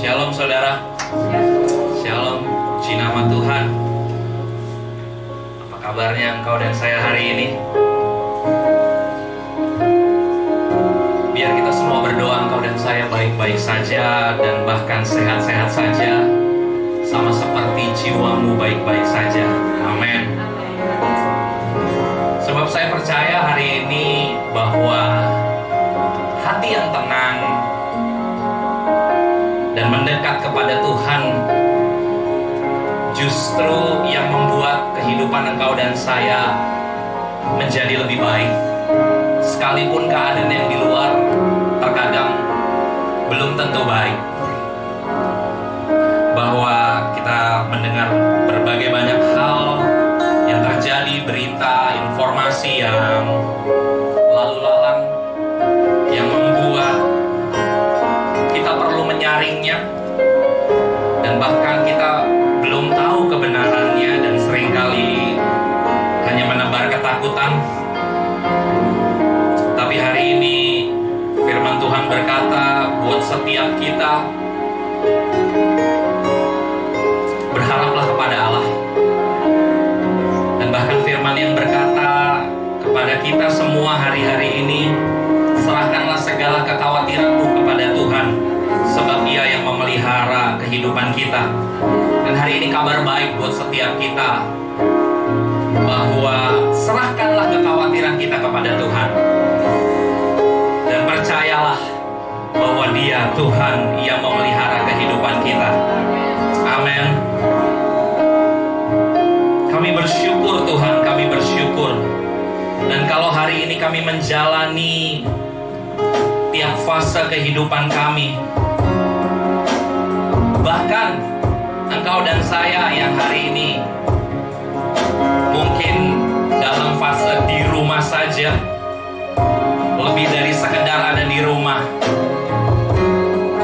Shalom saudara. Shalom, puji nama Tuhan. Apa kabarnya engkau dan saya hari ini? Biar kita semua berdoa engkau dan saya baik-baik saja dan bahkan sehat-sehat saja, sama seperti jiwamu baik-baik saja. Amin. Sebab saya percaya hari ini bahwa hati yang tenang dan mendekat kepada Tuhan justru yang membuat kehidupan engkau dan saya menjadi lebih baik. Sekalipun keadaan yang di luar terkadang belum tentu baik. Bahwa kita mendengar berbagai banyak hal yang terjadi, berita, informasi yang lalu lalang, yang membuat kita perlu menyaringnya, dan bahkan kita belum tahu kebenarannya dan seringkali hanya menebar ketakutan. Tapi hari ini firman Tuhan berkata buat setiap kita, berharaplah kepada Allah. Dan bahkan firman yang berkata kepada kita semua hari-hari ini, serahkanlah segala kekhawatiranmu kepada Tuhan, sebab Dia yang memelihara kehidupan kita. Dan hari ini kabar baik buat setiap kita, bahwa serahkanlah kekhawatiran kita kepada Tuhan, dan percayalah bahwa Dia Tuhan yang memelihara kehidupan kita. Amin. Kami bersyukur Tuhan, kami bersyukur. Dan kalau hari ini kami menjalani tiap fase kehidupan kami, bahkan engkau dan saya yang hari ini mungkin dalam fase di rumah saja, lebih dari sekedar ada di rumah.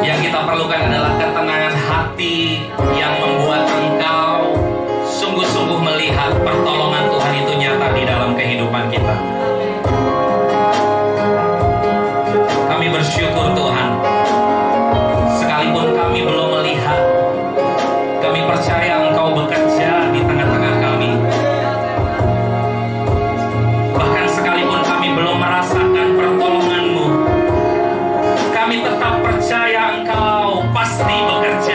Yang kita perlukan adalah ketenangan hati yang membuat engkau sungguh-sungguh melihat pertolongan Tuhan itu nyata di dalam kehidupan kita. Kami bersyukur Tuhan, sekalipun kami belum melihat, kami percaya Engkau bekerja di tengah-tengah kami. Bahkan sekalipun kami belum merasakan pertolongan-Mu, kami tetap percaya Engkau pasti bekerja.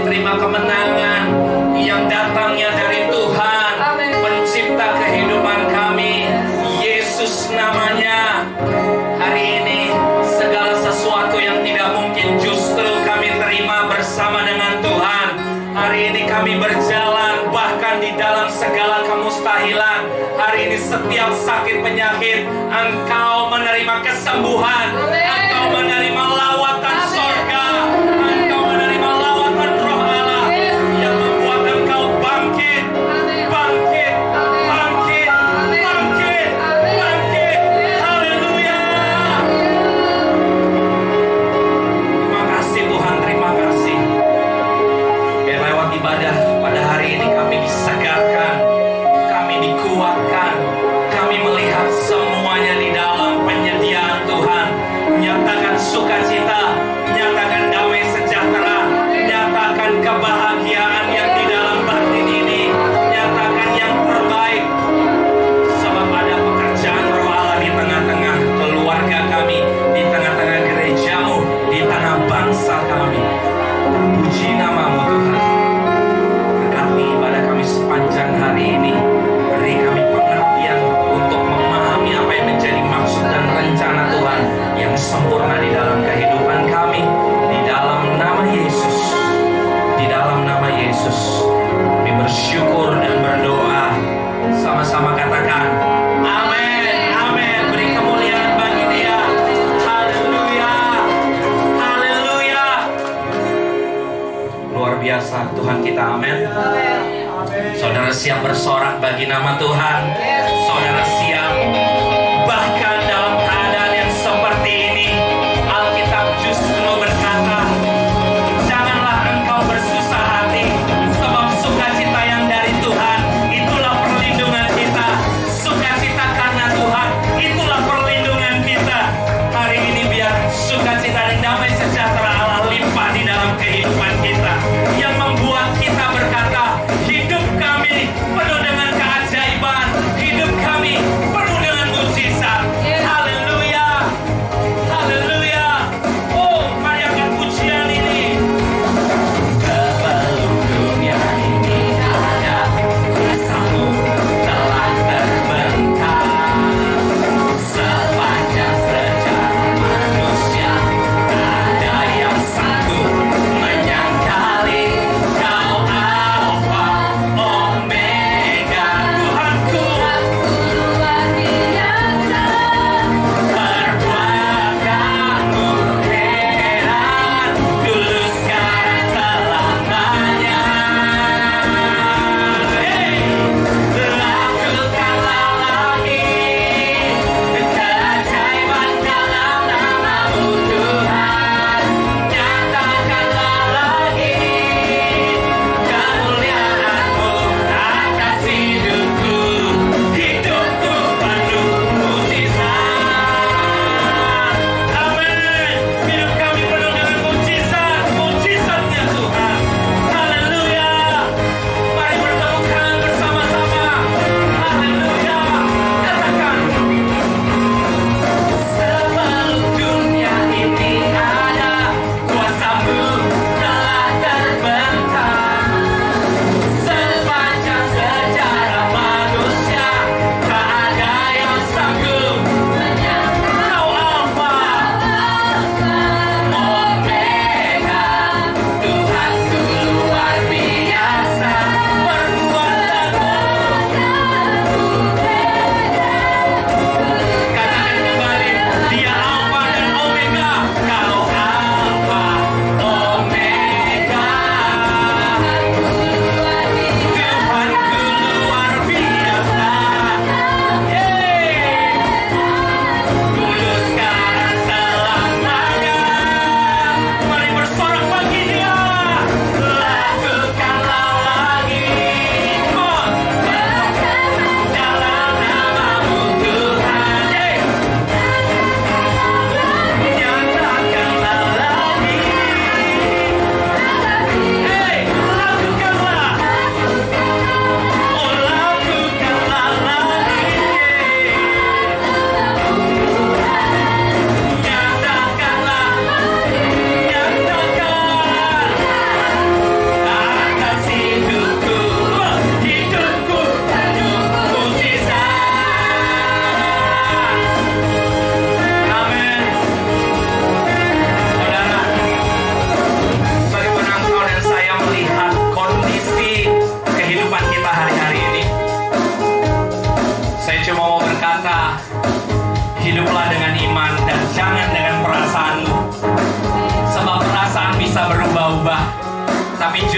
kami terima kemenangan yang datangnya dari Tuhan, pencipta kehidupan kami. Yesus namanya. Hari ini segala sesuatu yang tidak mungkin justru kami terima bersama dengan Tuhan. Hari ini kami berjalan bahkan di dalam segala kemustahilan. Hari ini setiap sakit penyakit Engkau menerima kesembuhan, Engkau menerima lawatan sorga, Engkau menerima lawatan Roh Allah yang membuat Engkau bangkit, bangkit, bangkit, bangkit, bangkit. Haleluya. Terima kasih Tuhan, terima kasih. Biar lewat ibadah pada hari ini kami disegarkan, kami dikuatkan, kami melihat semuanya di dalam penyediaan Tuhan. Nyatakan sukacita, nyatakan damai sejahtera, nyatakan kebahagiaan yang di dalam batin ini, nyatakan yang terbaik. Sebab ada pekerjaan Roh Allah di tengah-tengah keluarga kami, di tengah-tengah gerejamu, di tengah bangsa kami. Terpuji namamu Tuhan. Berkati ibadah kami sepanjang hari ini. Beri kami pengertian untuk memahami apa yang menjadi maksud dan rencana Tuhan yang sempurna di dalam kehidupan kami. Di dalam nama Yesus, di dalam nama Yesus, kami bersyukur dan berdoa. Sama-sama katakan amin, amin. Beri kemuliaan bagi Dia. Haleluya, haleluya. Luar biasa Tuhan kita, amin. Saudara siap bersorak bagi nama Tuhan? Saudara siap? Bahkan dalam keadaan yang seperti ini, Alkitab justru berkata, janganlah engkau bersusah hati, sebab sukacita yang dari Tuhan, itulah perlindungan kita. Sukacita karena Tuhan, itulah perlindungan kita. Hari ini biar sukacita dan damai sejahtera Allah limpah di dalam kehidupan kita, yang membuat kita berkata, hidup kami penuh dengan keajaiban, hidup kami penuh dengan mujizat.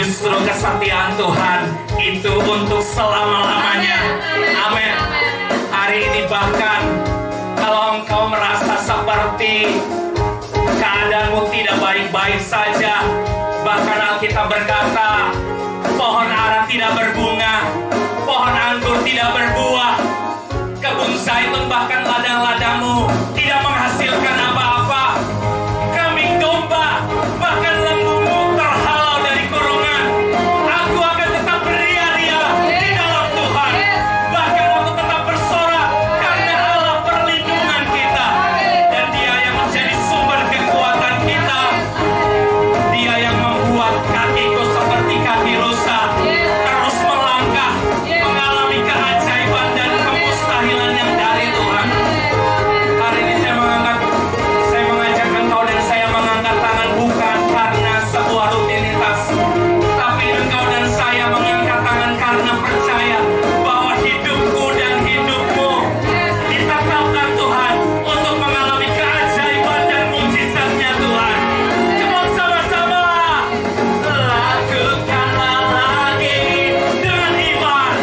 Justru kesetiaan Tuhan itu untuk selama-lamanya. Amin. Hari ini bahkan kalau engkau merasa seperti keadaanmu tidak baik-baik saja, bahkan Alkitab berkata pohon ara tidak berbunga, pohon anggur tidak berbuah, kebun zaitun bahkan ladang-ladangmu tidak menghasilkan apa-apa, kambing domba bahkan lembumu terhalau dari kurungan, aku akan tetap beria-ria di dalam Tuhan. Bahkan aku tetap bersorak karena Allah perlindungan kita, dan Dia yang menjadi sumber kekuatan kita. Dia yang membuat kakiku seperti kaki rusa terus melangkah, mengalami keajaiban dan kemustahilan yang dari Tuhan. Hari ini saya mengajak engkau dan saya mengangkat tangan bukan karena sebuah rutinitas, tapi engkau dan saya mengangkat tangan karena percaya bahwa hidupku dan hidupmu ditetapkan Tuhan untuk mengalami keajaiban dan mujizatnya Tuhan. Coba sama-sama lakukanlah lagi dengan iman.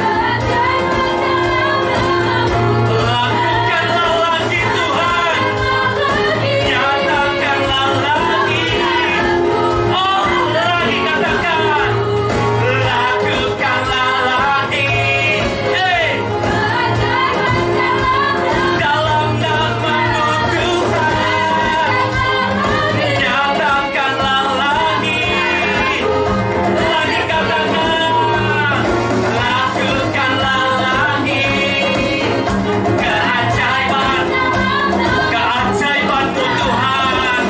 Lakukanlah lagi Tuhan, nyatakanlah lagi. Oh, lagi katakan, lakukanlah lagi. Hey, dalam namamu Tuhan, nyatakanlah lagi. Lagi katakan, lakukanlah lagi. Keajaiban, keajaibanmu Tuhan,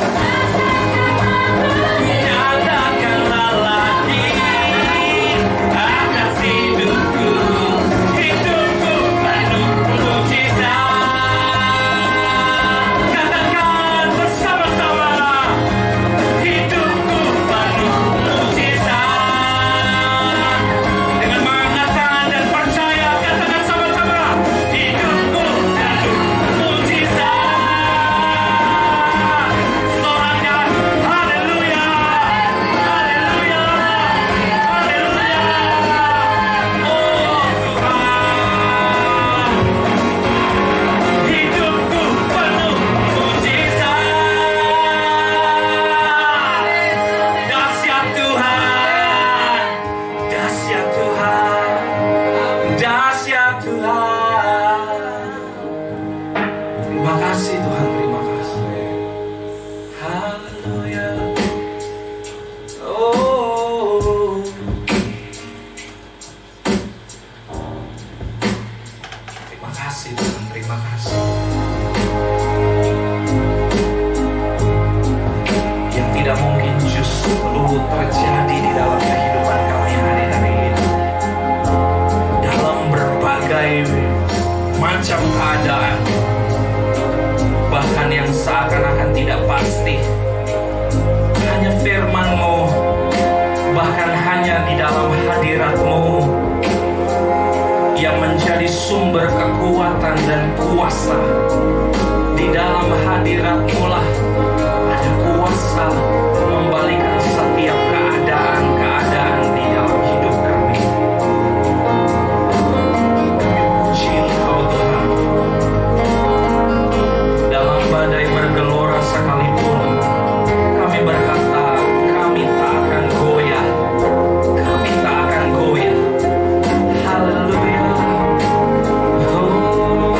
nyatakanlah lagi atas hidupku, hidupku penuh mujizat. Katakan bersama-sama, hidupku penuh mujizat. Dengan mengangkat tangan dan percaya, katakan sama-sama, hidupku penuh mujizat. Sorakan, haleluya, haleluya, haleluya. Oh Tuhan, hidupku penuh mujizat. Dahsyat Tuhan, dahsyat Tuhan, dahsyat Tuhan. Terima kasih Tuhan, terima kasih. Haleluya. Oh, terima kasih Tuhan, terima kasih. Yang tidak mungkin justru terjadi di dalam kehidupan kami hari-hari ini, dalam berbagai macam keadaan, bahkan yang seakan-akan tidak pasti. Hanya firman-Mu, bahkan hanya di dalam hadirat-Mu yang menjadi sumber kekuatan dan kuasa. Di dalam hadirat-Mu lah ada kuasa membalikan setiap keadaan-keadaan di dalam hidup kami. Kami puji Engkau Tuhan. Dalam badai bergelora sekalipun, kami berkata, kami tak akan goyah. Kami tak akan goyah. Haleluya. Oh.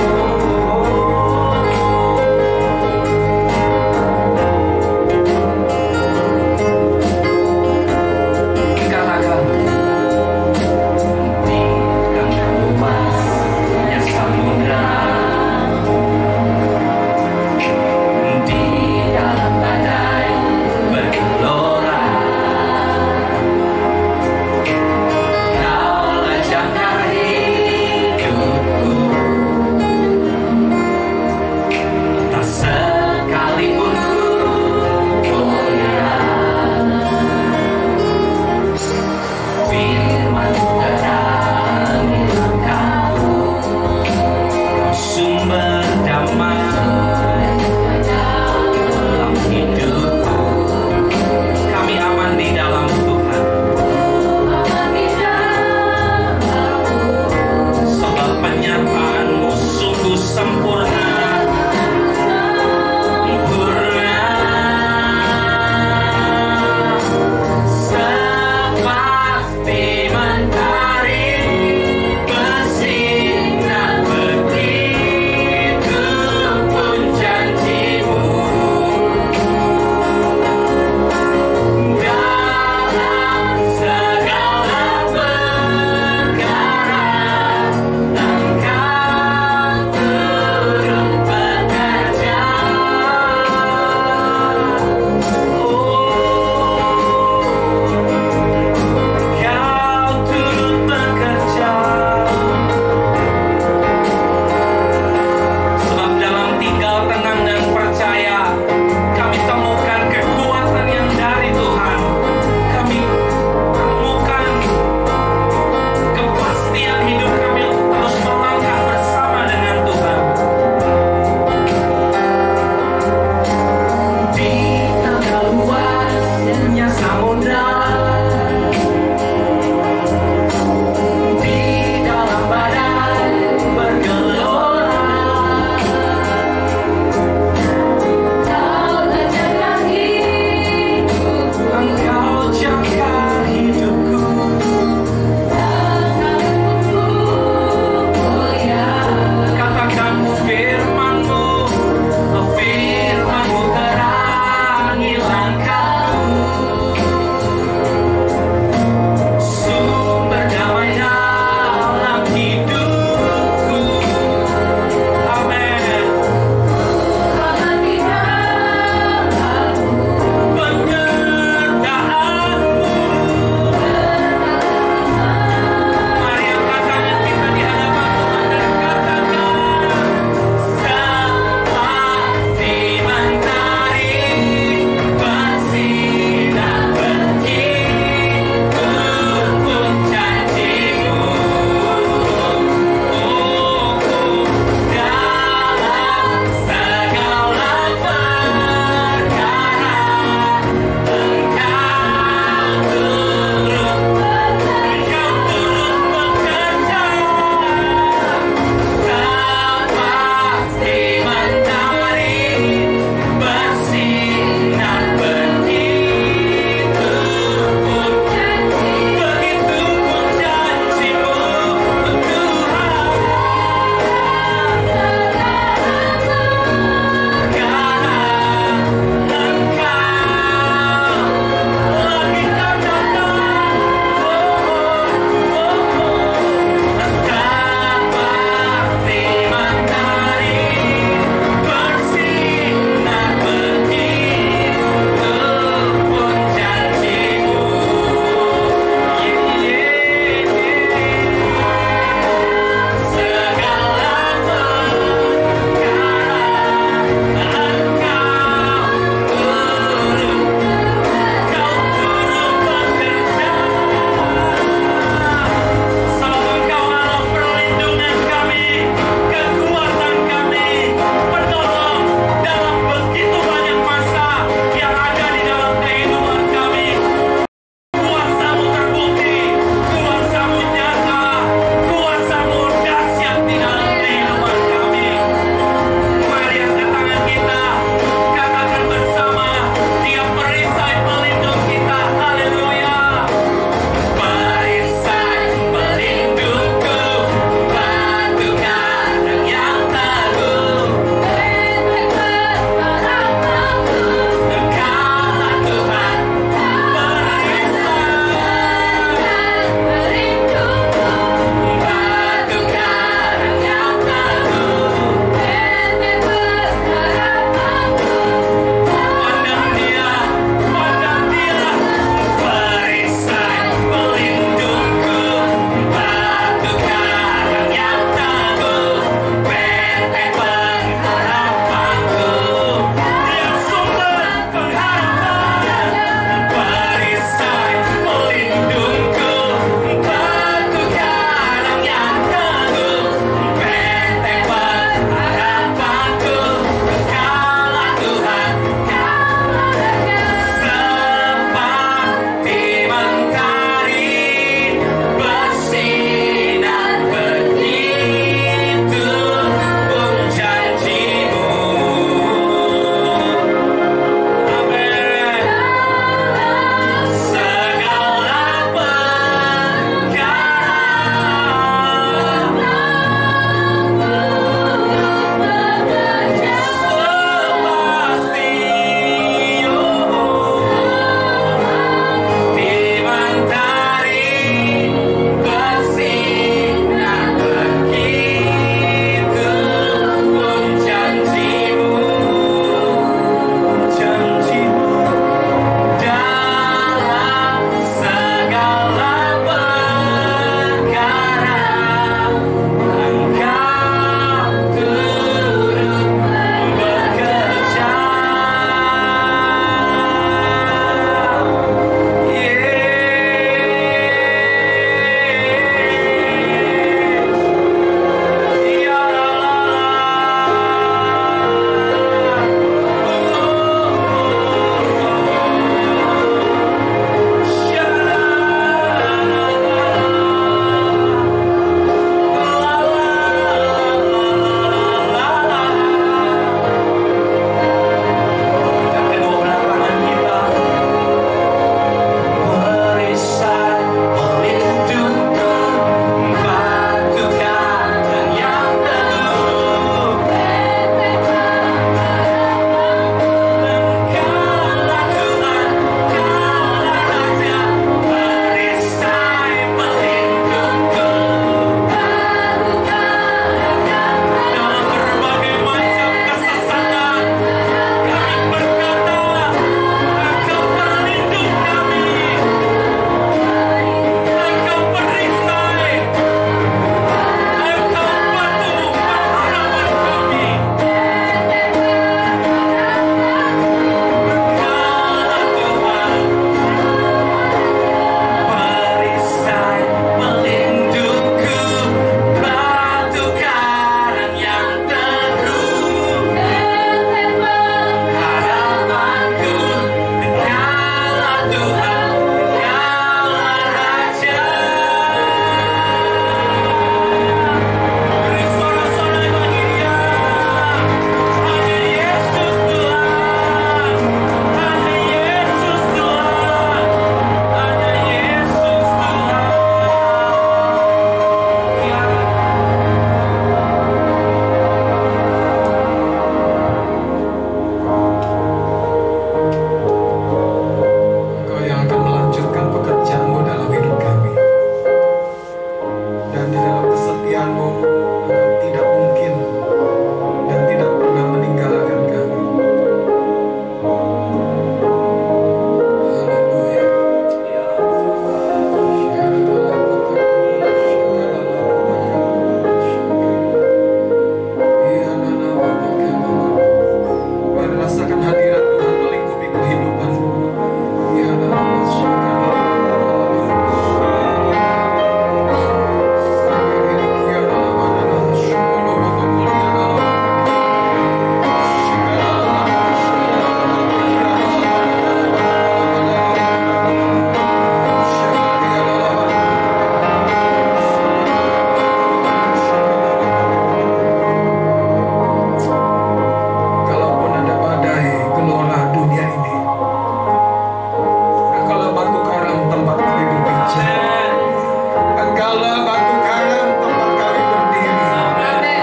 segala batu karang tempat kami berdiri.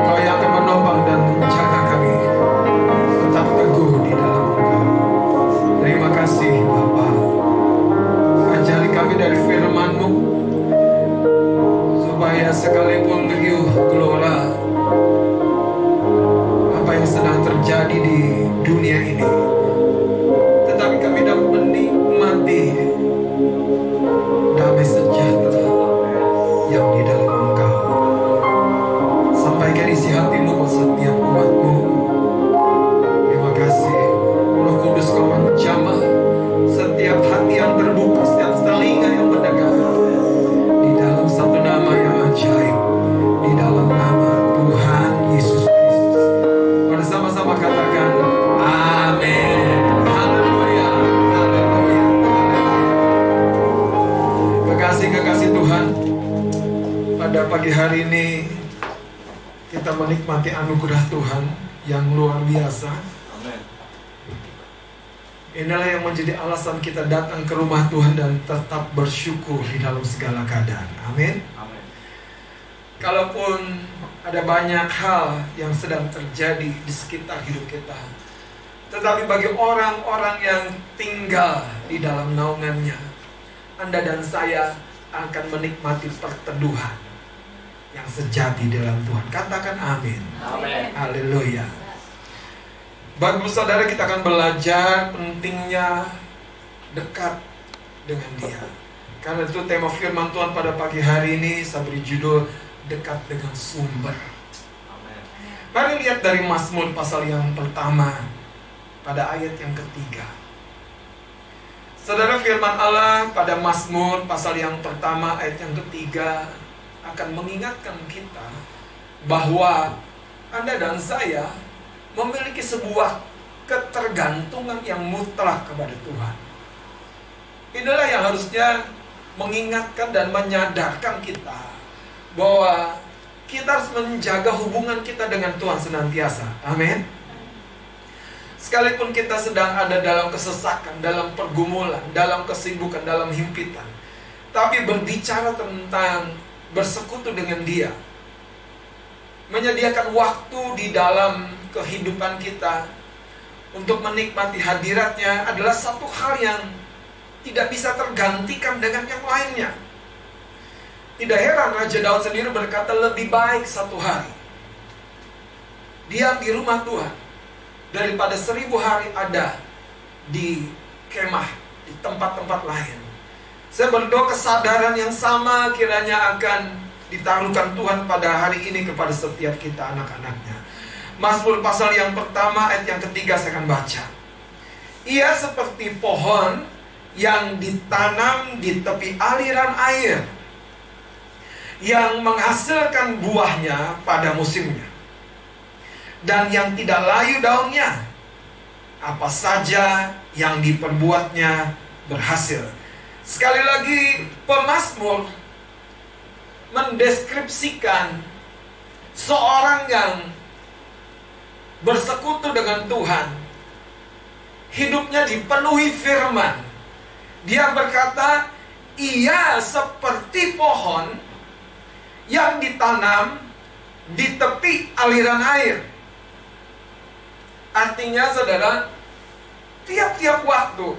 Kau yang akan menopang dan menjaga kami tetap teguh di dalam Engkau. Terima kasih Bapa. Ajari kami dari firman-Mu, supaya sekalipun riuh gelora apa yang sedang terjadi di dunia ini, tetapi kami dapat menikmati damai sejahtera yang di dalam Engkau. Sampaikan isi hati-Mu buat setiap umat-Mu. Terima kasih Roh Kudus, Kau menjamah setiap hati yang terbuka, setiap telinga yang mendengar, di dalam satu nama yang ajaib, di dalam nama Tuhan Yesus Kristus. Bersama-sama katakan amin. Haleluya, haleluya, haleluya. Kekasih-kekasih Tuhan, pada pagi hari ini kita menikmati anugerah Tuhan yang luar biasa. Inilah yang menjadi alasan kita datang ke rumah Tuhan dan tetap bersyukur di dalam segala keadaan. Amin. Amin. Kalaupun ada banyak hal yang sedang terjadi di sekitar hidup kita, tetapi bagi orang-orang yang tinggal di dalam naungannya, Anda dan saya akan menikmati perteduhan yang sejati dalam Tuhan. Katakan amin. Amin. Haleluya. Bapak saudara, kita akan belajar pentingnya dekat dengan Dia. Karena itu tema firman Tuhan pada pagi hari ini saya beri judul dekat dengan sumber. Amin. Mari lihat dari Mazmur pasal yang pertama pada ayat yang ketiga. Saudara, firman Allah pada Mazmur pasal yang pertama ayat yang ketiga akan mengingatkan kita bahwa Anda dan saya memiliki sebuah ketergantungan yang mutlak kepada Tuhan. Inilah yang harusnya mengingatkan dan menyadarkan kita bahwa kita harus menjaga hubungan kita dengan Tuhan senantiasa. Amin. Sekalipun kita sedang ada dalam kesesakan, dalam pergumulan, dalam kesibukan, dalam himpitan, tapi berbicara tentang bersekutu dengan Dia, menyediakan waktu di dalam kehidupan kita untuk menikmati hadiratnya adalah satu hal yang tidak bisa tergantikan dengan yang lainnya. Tidak heran Raja Daud sendiri berkata, lebih baik satu hari diam di rumah Tuhan daripada 1000 hari ada di kemah, di tempat-tempat lain. Saya berdoa kesadaran yang sama kiranya akan ditaruhkan Tuhan pada hari ini kepada setiap kita anak-anaknya. Mazmur pasal yang pertama ayat yang ketiga saya akan baca. Ia seperti pohon yang ditanam di tepi aliran air, yang menghasilkan buahnya pada musimnya, dan yang tidak layu daunnya. Apa saja yang diperbuatnya berhasil. Sekali lagi, pemazmur mendeskripsikan seorang yang bersekutu dengan Tuhan, hidupnya dipenuhi firman. Dia berkata, ia seperti pohon yang ditanam di tepi aliran air. Artinya saudara, tiap-tiap waktu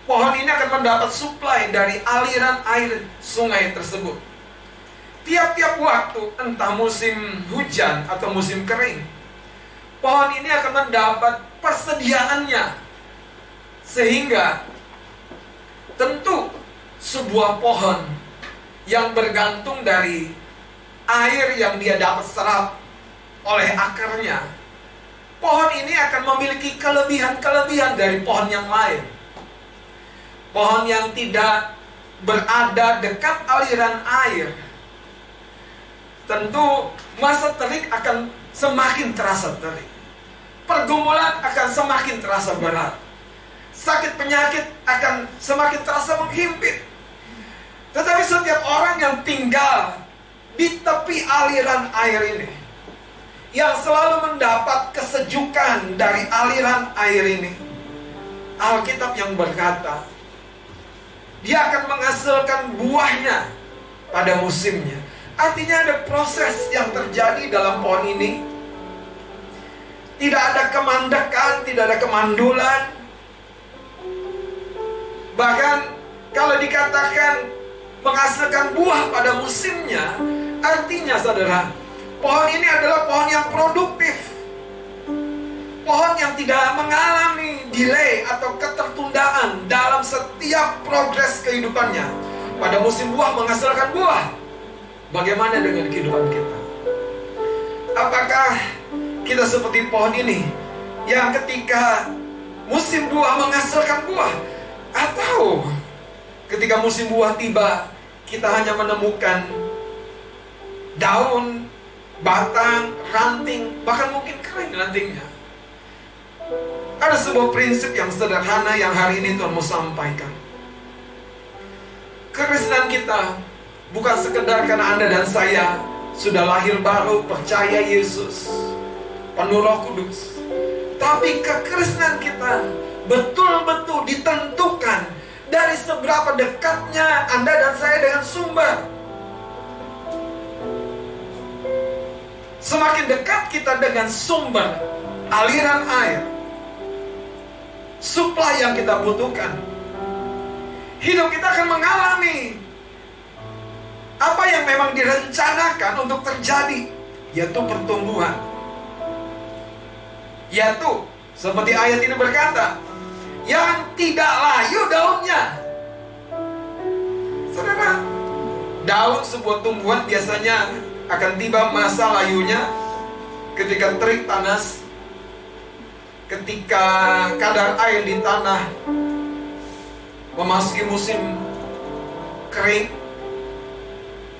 pohon ini akan mendapat suplai dari aliran air sungai tersebut. Tiap-tiap waktu, entah musim hujan atau musim kering, pohon ini akan mendapat persediaannya. Sehingga tentu sebuah pohon yang bergantung dari air yang dia dapat serap oleh akarnya, pohon ini akan memiliki kelebihan-kelebihan dari pohon yang lain. Pohon yang tidak berada dekat aliran air, tentu masa terik akan semakin terasa terik. Pergumulan akan semakin terasa berat. Sakit penyakit akan semakin terasa menghimpit. Tetapi setiap orang yang tinggal di tepi aliran air ini, yang selalu mendapat kesejukan dari aliran air ini, Alkitab yang berkata, dia akan menghasilkan buahnya pada musimnya. Artinya ada proses yang terjadi dalam pohon ini. Tidak ada kemandekan, tidak ada kemandulan. Bahkan kalau dikatakan menghasilkan buah pada musimnya, artinya saudara, pohon ini adalah pohon yang produktif. Pohon yang tidak mengalami delay atau ketertundaan dalam setiap progres kehidupannya. Pada musim buah menghasilkan buah. Bagaimana dengan kehidupan kita? Apakah kita seperti pohon ini yang ketika musim buah menghasilkan buah, atau ketika musim buah tiba kita hanya menemukan daun, batang, ranting, bahkan mungkin kering rantingnya? Ada sebuah prinsip yang sederhana yang hari ini Tuhan mau sampaikan. Kekristenan kita bukan sekedar karena Anda dan saya sudah lahir baru, percaya Yesus, penuh Roh Kudus. Tapi kekristenan kita betul-betul ditentukan dari seberapa dekatnya Anda dan saya dengan sumber. Semakin dekat kita dengan sumber, aliran air, supply yang kita butuhkan, hidup kita akan mengalami apa yang memang direncanakan untuk terjadi, yaitu pertumbuhan. Yaitu seperti ayat ini berkata, yang tidak layu daunnya. Saudara, daun sebuah tumbuhan biasanya akan tiba masa layunya ketika terik panas, ketika kadar air di tanah memasuki musim kering,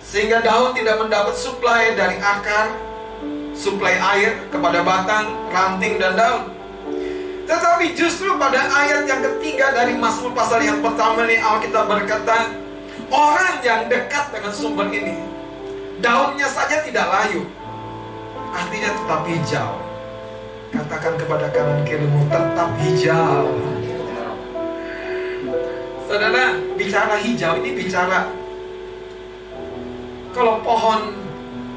sehingga daun tidak mendapat suplai dari akar, suplai air kepada batang, ranting, dan daun. Tetapi justru pada ayat yang ketiga dari Mazmur pasal yang pertama ini, Alkitab berkata, orang yang dekat dengan sumber ini, daunnya saja tidak layu, artinya tetap hijau. Katakan kepada kanan kirimu, tetap hijau. Saudara, bicara hijau ini bicara kalau pohon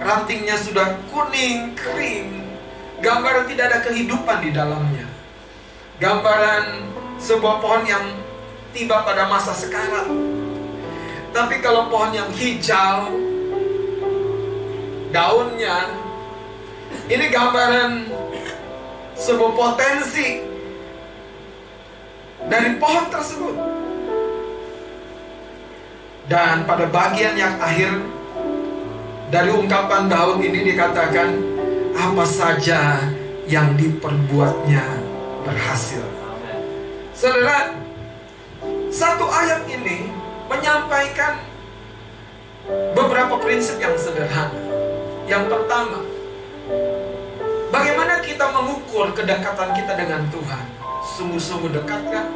rantingnya sudah kuning, kering, gambaran tidak ada kehidupan di dalamnya. Gambaran sebuah pohon yang tiba pada masa sekarat. Tapi kalau pohon yang hijau, daunnya, ini gambaran sebuah potensi dari pohon tersebut. Dan pada bagian yang akhir dari ungkapan daun ini dikatakan, apa saja yang diperbuatnya berhasil. Saudara, satu ayat ini menyampaikan beberapa prinsip yang sederhana. Yang pertama, bagaimana kita mengukur kedekatan kita dengan Tuhan? Sungguh-sungguh dekat kan?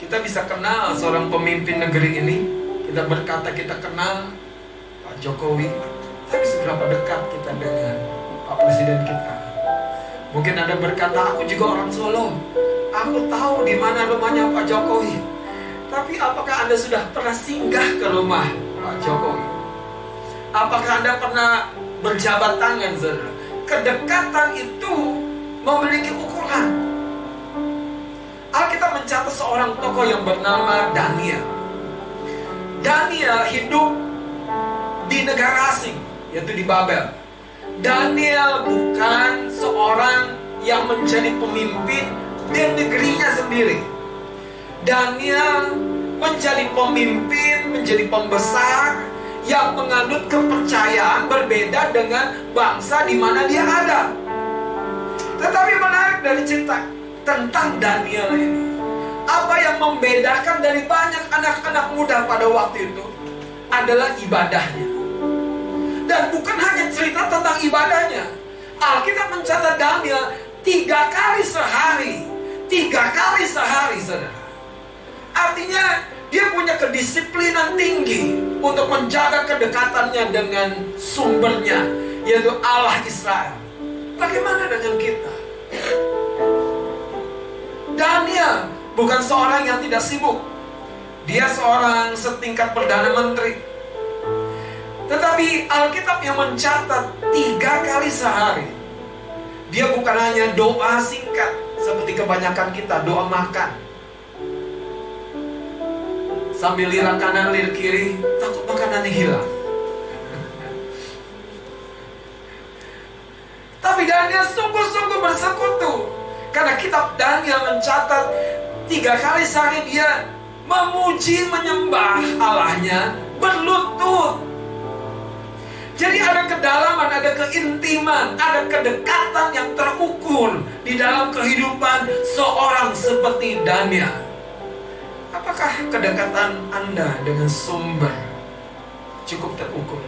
Kita bisa kenal seorang pemimpin negeri ini, kita berkata kita kenal Pak Jokowi, tapi seberapa dekat kita dengan Pak Presiden kita? Mungkin Anda berkata, aku juga orang Solo, aku tahu di mana rumahnya Pak Jokowi. Tapi apakah Anda sudah pernah singgah ke rumah Pak Jokowi? Apakah Anda pernah berjabat tangan, saudara? Kedekatan itu memiliki ukuran. Alkitab mencatat seorang tokoh yang bernama Daniel. Daniel hidup di negara asing, yaitu di Babel. Daniel bukan seorang yang menjadi pemimpin di negerinya sendiri. Daniel menjadi pemimpin, menjadi pembesar yang menganut kepercayaan berbeda dengan bangsa di mana dia ada. Tetapi menarik dari cerita tentang Daniel ini, apa yang membedakan dari banyak anak-anak muda pada waktu itu adalah ibadahnya. Dan bukan hanya cerita tentang ibadahnya. Alkitab mencatat Daniel 3 kali sehari. 3 kali sehari, saudara. Artinya dia punya kedisiplinan tinggi untuk menjaga kedekatannya dengan sumbernya, yaitu Allah Israel. Bagaimana dengan kita? Daniel bukan seorang yang tidak sibuk. Dia seorang setingkat Perdana Menteri. Tetapi Alkitab yang mencatat 3 kali sehari. Dia bukan hanya doa singkat seperti kebanyakan kita, doa makan sambil lirik kanan lirik kiri, takut makanannya hilang. Tapi Daniel sungguh-sungguh bersekutu, karena kitab Daniel mencatat 3 kali sehari dia memuji menyembah Allahnya berlutut. Jadi ada kedalaman, ada keintiman, ada kedekatan yang terukur di dalam kehidupan seorang seperti Daniel. Apakah kedekatan Anda dengan sumber cukup terukur?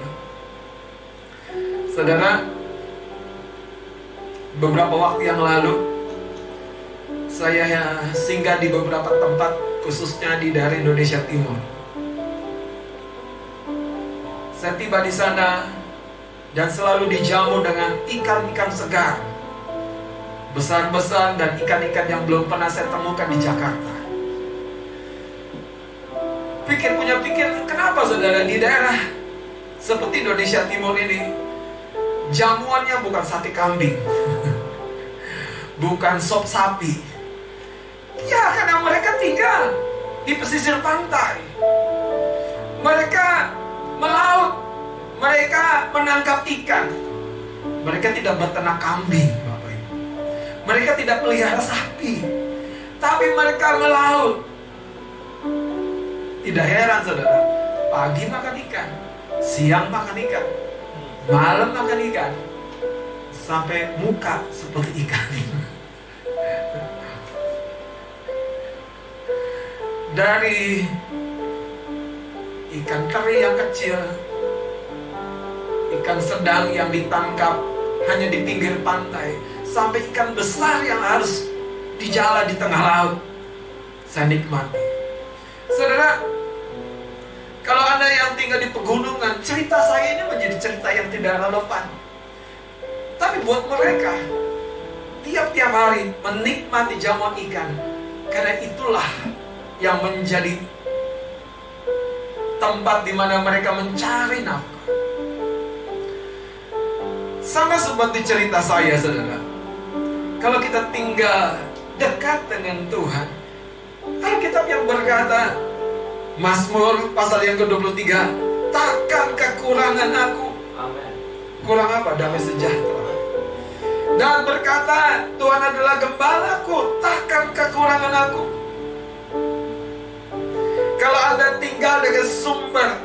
Saudara, beberapa waktu yang lalu saya singgah di beberapa tempat, khususnya di daerah Indonesia Timur. Saya tiba di sana dan selalu dijamu dengan ikan-ikan segar, besar-besar, dan ikan-ikan yang belum pernah saya temukan di Jakarta. Pikir, kenapa saudara di daerah seperti Indonesia Timur ini jamuannya bukan sate kambing, bukan sop sapi. Ya, karena mereka tinggal di pesisir pantai, mereka melaut, mereka menangkap ikan. Mereka tidak beternak kambing, Bapak Ibu. Mereka tidak pelihara sapi, tapi mereka melaut. Tidak heran saudara, pagi makan ikan, siang makan ikan, malam makan ikan, sampai muka seperti ikan. Dari ikan teri yang kecil, ikan sedang yang ditangkap hanya di pinggir pantai, sampai ikan besar yang harus dijala di tengah laut, saya nikmati. Saudara, kalau Anda yang tinggal di pegunungan, cerita saya ini menjadi cerita yang tidak relevan. Tapi buat mereka, tiap-tiap hari menikmati jamuan ikan, karena itulah yang menjadi tempat di mana mereka mencari nafkah. Sama seperti cerita saya, saudara. Kalau kita tinggal dekat dengan Tuhan, Alkitab yang berkata, Mazmur pasal yang ke-23, takkan kekurangan aku. Amen. Kurang apa? Damai sejahtera. Dan berkata, Tuhan adalah gembalaku, takkan kekurangan aku. Kalau Anda tinggal dengan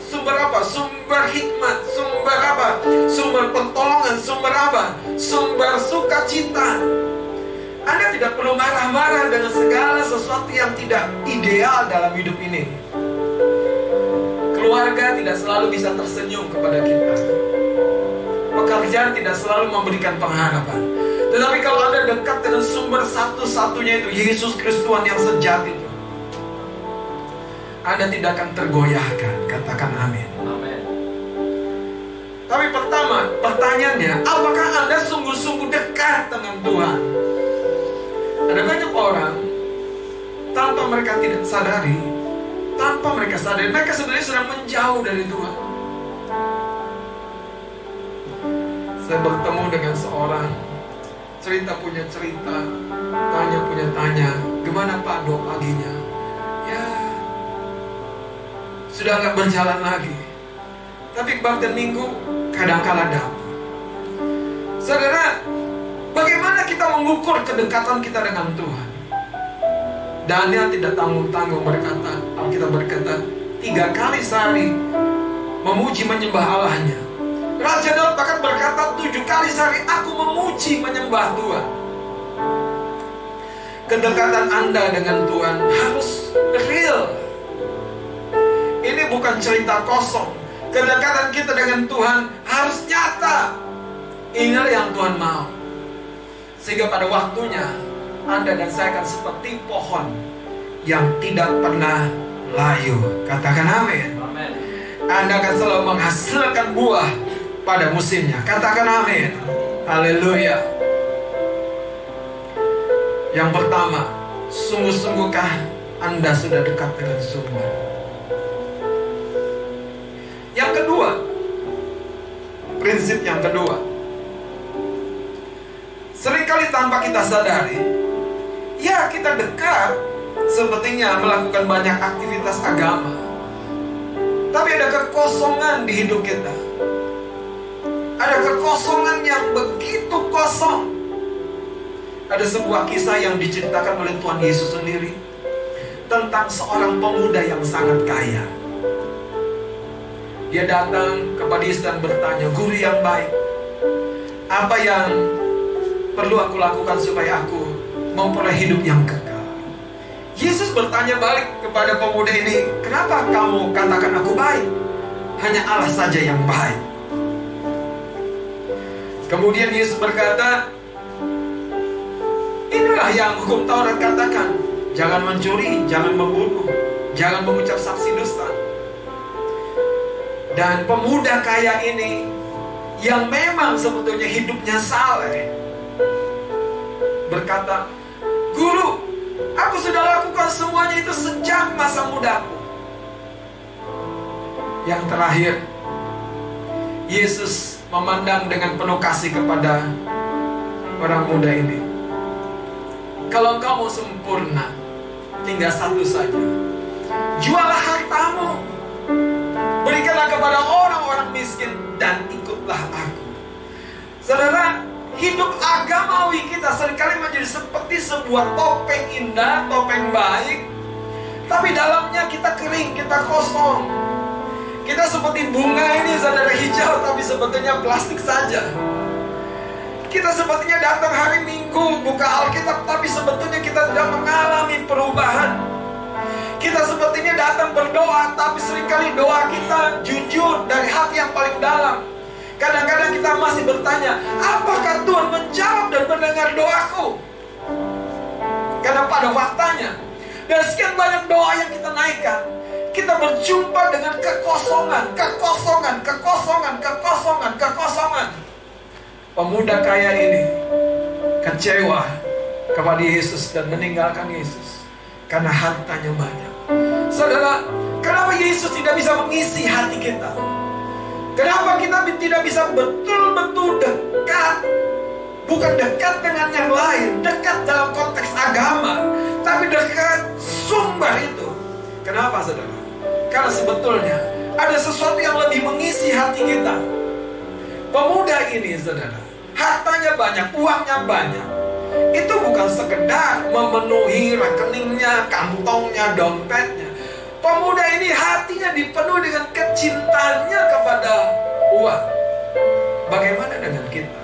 sumber apa? Sumber hikmat, sumber apa? Sumber pertolongan, sumber apa? Sumber sukacita. Anda tidak perlu marah-marah dengan segala sesuatu yang tidak ideal dalam hidup ini. Keluarga tidak selalu bisa tersenyum kepada kita. Pekerjaan tidak selalu memberikan pengharapan. Tetapi kalau Anda dekat dengan sumber satu-satunya itu, Yesus Kristus Tuhan yang sejati itu, Anda tidak akan tergoyahkan. Katakan amin. Amin. Tapi pertama, pertanyaannya, apakah Anda sungguh-sungguh dekat dengan Tuhan? Ada banyak orang, tanpa mereka tidak sadari, mereka sebenarnya sedang menjauh dari Tuhan. Saya bertemu dengan seorang, cerita punya cerita, tanya punya tanya, gimana Pak doa paginya? Ya, sudah nggak berjalan lagi. Tapi kebaktian minggu kadang-kala dapat. Saudara, bagaimana kita mengukur kedekatan kita dengan Tuhan? Daniel tidak tanggung-tanggung berkata, Alkitab berkata, 3 kali sehari memuji menyembah Allahnya. Raja Daud bahkan berkata 7 kali sehari aku memuji menyembah Tuhan. Kedekatan Anda dengan Tuhan harus real. Ini bukan cerita kosong. Kedekatan kita dengan Tuhan harus nyata. Inilah yang Tuhan mau. Sehingga pada waktunya Anda dan saya akan seperti pohon yang tidak pernah layu. Katakan amin. Amin. Anda akan selalu menghasilkan buah pada musimnya. Katakan amin. Haleluya. Yang pertama, sungguh-sungguhkah Anda sudah dekat dengan sumber? prinsip yang kedua. Seringkali tanpa kita sadari, ya kita dekat, sepertinya melakukan banyak aktivitas agama, tapi ada kekosongan di hidup kita. Ada kekosongan yang begitu kosong. Ada sebuah kisah yang diceritakan oleh Tuhan Yesus sendiri tentang seorang pemuda yang sangat kaya. Dia datang kepada Yesus dan bertanya, "Guru yang baik, apa yang perlu aku lakukan supaya aku memperoleh hidup yang kekal?" Yesus bertanya balik kepada pemuda ini, "Kenapa kamu katakan aku baik? Hanya Allah saja yang baik." Kemudian Yesus berkata, "Inilah yang hukum Taurat katakan, jangan mencuri, jangan membunuh, jangan mengucap saksi dusta." Dan pemuda kaya ini yang memang sebetulnya hidupnya saleh berkata, "Guru, aku sudah lakukan semuanya itu sejak masa mudaku." Yang terakhir, Yesus memandang dengan penuh kasih kepada orang muda ini. "Kalau kamu sempurna, tinggal satu saja. Jualah hartamu, berikanlah kepada orang-orang miskin, dan ikutlah aku." Saudara, hidup agamawi kita seringkali menjadi seperti sebuah topeng indah, topeng baik, tapi dalamnya kita kering, kita kosong. Kita seperti bunga ini, saudara, hijau, tapi sebetulnya plastik saja. Kita sepertinya datang hari Minggu, buka Alkitab, tapi sebetulnya kita tidak mengalami perubahan. Kita sepertinya datang berdoa, tapi seringkali doa kita jujur dari hati yang paling dalam. Kadang-kadang kita masih bertanya, apakah Tuhan menjawab dan mendengar doaku? Karena pada faktanya, dari sekian banyak doa yang kita naikkan, kita berjumpa dengan kekosongan. Pemuda kaya ini kecewa kepada Yesus dan meninggalkan Yesus karena hartanya banyak. Saudara, kenapa Yesus tidak bisa mengisi hati kita? Kenapa kita tidak bisa betul-betul dekat? Bukan dekat dengan yang lain, dekat dalam konteks agama, tapi dekat sumber itu. Kenapa, saudara? Karena sebetulnya ada sesuatu yang lebih mengisi hati kita. Pemuda ini, saudara, hartanya banyak, uangnya banyak. Itu bukan sekedar memenuhi rekeningnya, kantongnya, dompetnya. Pemuda ini hatinya dipenuhi dengan kecintaannya kepada uang. Bagaimana dengan kita?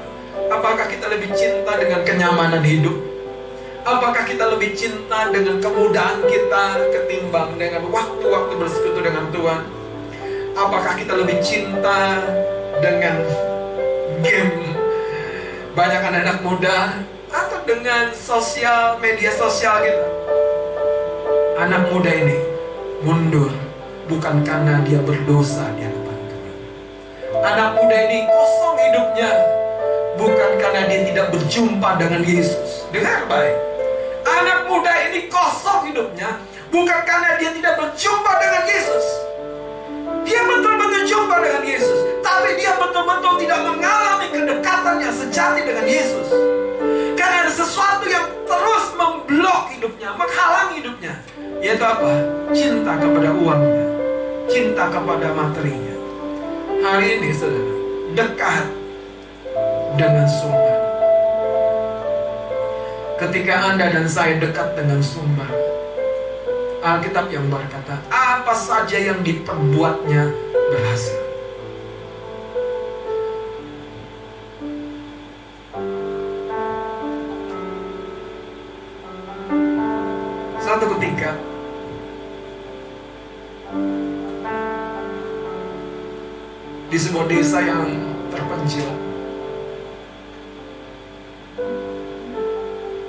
Apakah kita lebih cinta dengan kenyamanan hidup? Apakah kita lebih cinta dengan kemudahan kita ketimbang dengan waktu-waktu bersekutu dengan Tuhan? Apakah kita lebih cinta dengan game banyak anak-anak muda atau dengan media sosial kita? Anak muda ini mundur bukan karena dia berdosa di hadapan Tuhan. Anak muda ini kosong hidupnya bukan karena dia tidak berjumpa dengan Yesus. Dengar baik. Anak muda ini kosong hidupnya bukan karena dia tidak berjumpa dengan Yesus. Dia betul-betul jumpa dengan Yesus, tapi dia betul-betul tidak mengalami kedekatan yang sejati dengan Yesus. Karena ada sesuatu yang terus memblok hidupnya, menghalangi hidupnya. Yaitu apa? Cinta kepada uangnya, cinta kepada materinya. Hari ini, saudara, dekat dengan sumber. Ketika Anda dan saya dekat dengan sumber, Alkitab yang berkata, apa saja yang diperbuatnya berhasil. Suatu ketika, di sebuah desa yang terpencil,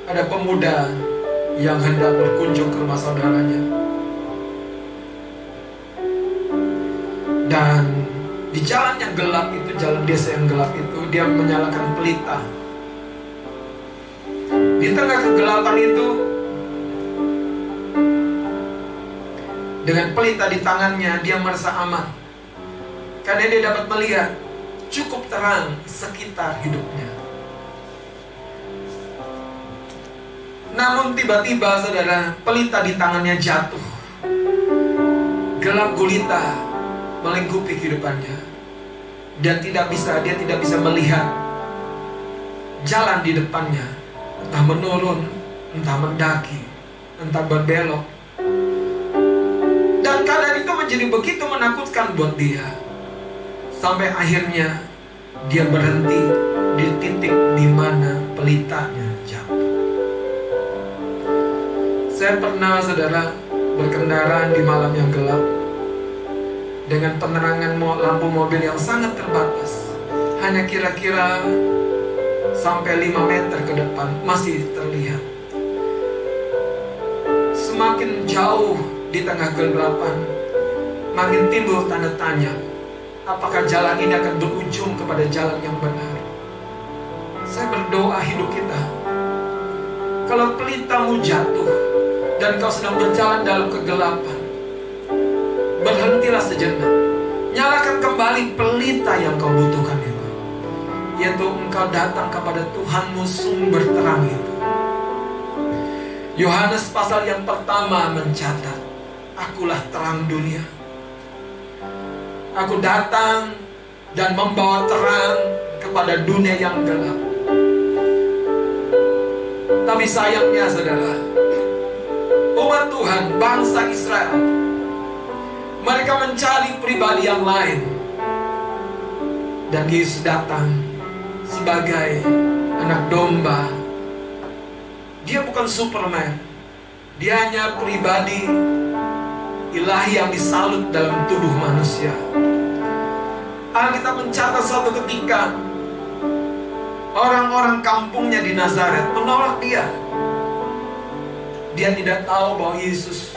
ada pemuda yang hendak berkunjung ke rumah saudaranya. Dan di jalan yang gelap itu, jalan desa yang gelap itu, dia menyalakan pelita. Di tengah kegelapan itu, dengan pelita di tangannya, dia merasa aman. Karena dia dapat melihat cukup terang sekitar hidupnya. Namun tiba-tiba saudara, pelita di tangannya jatuh. Gelap gulita melingkupi kehidupannya. Dan dia tidak bisa melihat jalan di depannya. Entah menurun, entah mendaki, entah berbelok. Dan keadaan itu menjadi begitu menakutkan buat dia. Sampai akhirnya dia berhenti di titik di mana pelitanya jatuh. Saya pernah, saudara, berkendara di malam yang gelap dengan penerangan lampu mobil yang sangat terbatas. Hanya kira-kira sampai 5 meter ke depan masih terlihat. Semakin jauh di tengah kegelapan, makin timbul tanda tanya, apakah jalan ini akan berujung kepada jalan yang benar? Saya berdoa hidup kita, kalau pelitamu jatuh dan kau sedang berjalan dalam kegelapan, berhentilah sejenak. Nyalakan kembali pelita yang kau butuhkan itu, yaitu engkau datang kepada Tuhanmu sumber terang itu. Yohanes pasal yang pertama mencatat, akulah terang dunia. Aku datang dan membawa terang kepada dunia yang gelap. Tapi sayangnya, saudara, umat Tuhan, bangsa Israel, mereka mencari pribadi yang lain. Dan Yesus datang sebagai anak domba. Dia bukan Superman. Dia hanya pribadi ilahi yang disalut dalam tubuh manusia. Alkitab mencatat suatu ketika orang-orang kampungnya di Nazaret menolak dia. Dia tidak tahu bahwa Yesus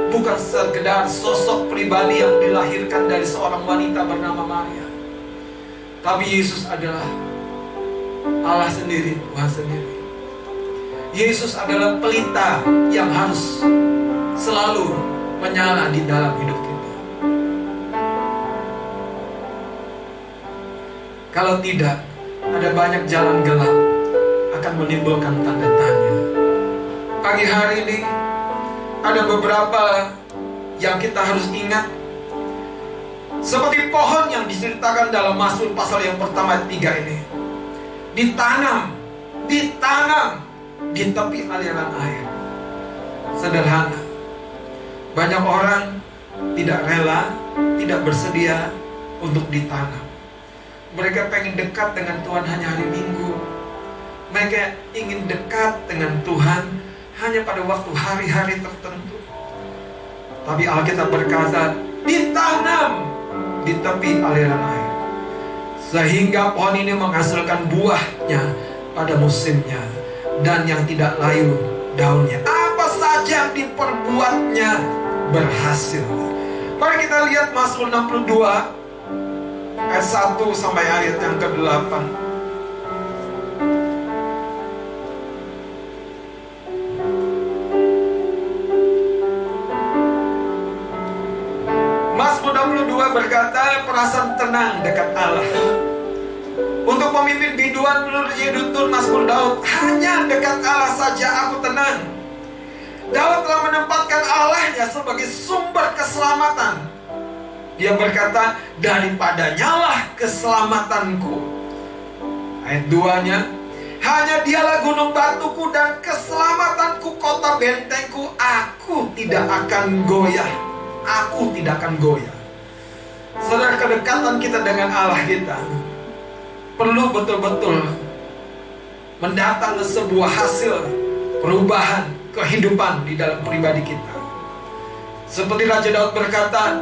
bukan sekedar sosok pribadi yang dilahirkan dari seorang wanita bernama Maria, tapi Yesus adalah Allah sendiri, Tuhan sendiri. Yesus adalah pelita yang harus selalu menyala di dalam hidup kita. Kalau tidak, ada banyak jalan gelap akan menimbulkan tanda tanya. Pagi hari ini ada beberapa yang kita harus ingat. Seperti pohon yang diceritakan dalam Mazmur pasal yang pertama 3 ini. Ditanam di tepi aliran air. Sederhana. Banyak orang tidak rela, tidak bersedia untuk ditanam. Mereka pengen dekat dengan Tuhan hanya hari Minggu. Mereka ingin dekat dengan Tuhan hanya pada waktu hari-hari tertentu. Tapi Alkitab berkata, ditanam di tepi aliran air, sehingga pohon ini menghasilkan buahnya pada musimnya, dan yang tidak layu daunnya. Apa saja yang diperbuatnya berhasil. Mari kita lihat Mazmur 62 ayat 1 sampai ayat yang ke-8. Mazmur 62 berkata, perasaan tenang dekat Allah. Untuk pemimpin biduan menurut Yedutun Mazmur Daud, hanya dekat Allah saja aku tenang. Daud telah menempatkan Allahnya sebagai sumber keselamatan. Dia berkata, daripadanyalah keselamatanku. Ayat 2-nya, hanya dialah gunung batuku dan keselamatanku, kota bentengku. Aku tidak akan goyah. Aku tidak akan goyah. Saudara, kedekatan kita dengan Allah kita perlu betul-betul mendatangkan sebuah hasil perubahan kehidupan di dalam pribadi kita. Seperti Raja Daud berkata,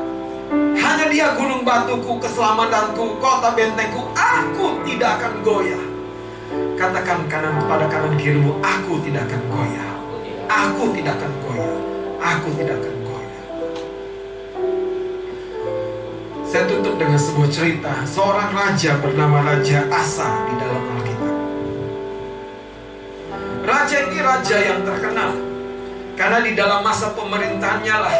hanya dia gunung batuku, keselamatanku, kota bentengku. Aku tidak akan goyah. Katakan kanan kepada kanan kirimu, aku tidak akan goyah. Aku tidak akan goyah. Aku tidak akan goyah. Saya tutup dengan sebuah cerita seorang raja bernama Raja Asa di dalam Alkitab. Raja ini raja yang terkenal karena di dalam masa pemerintahannya lah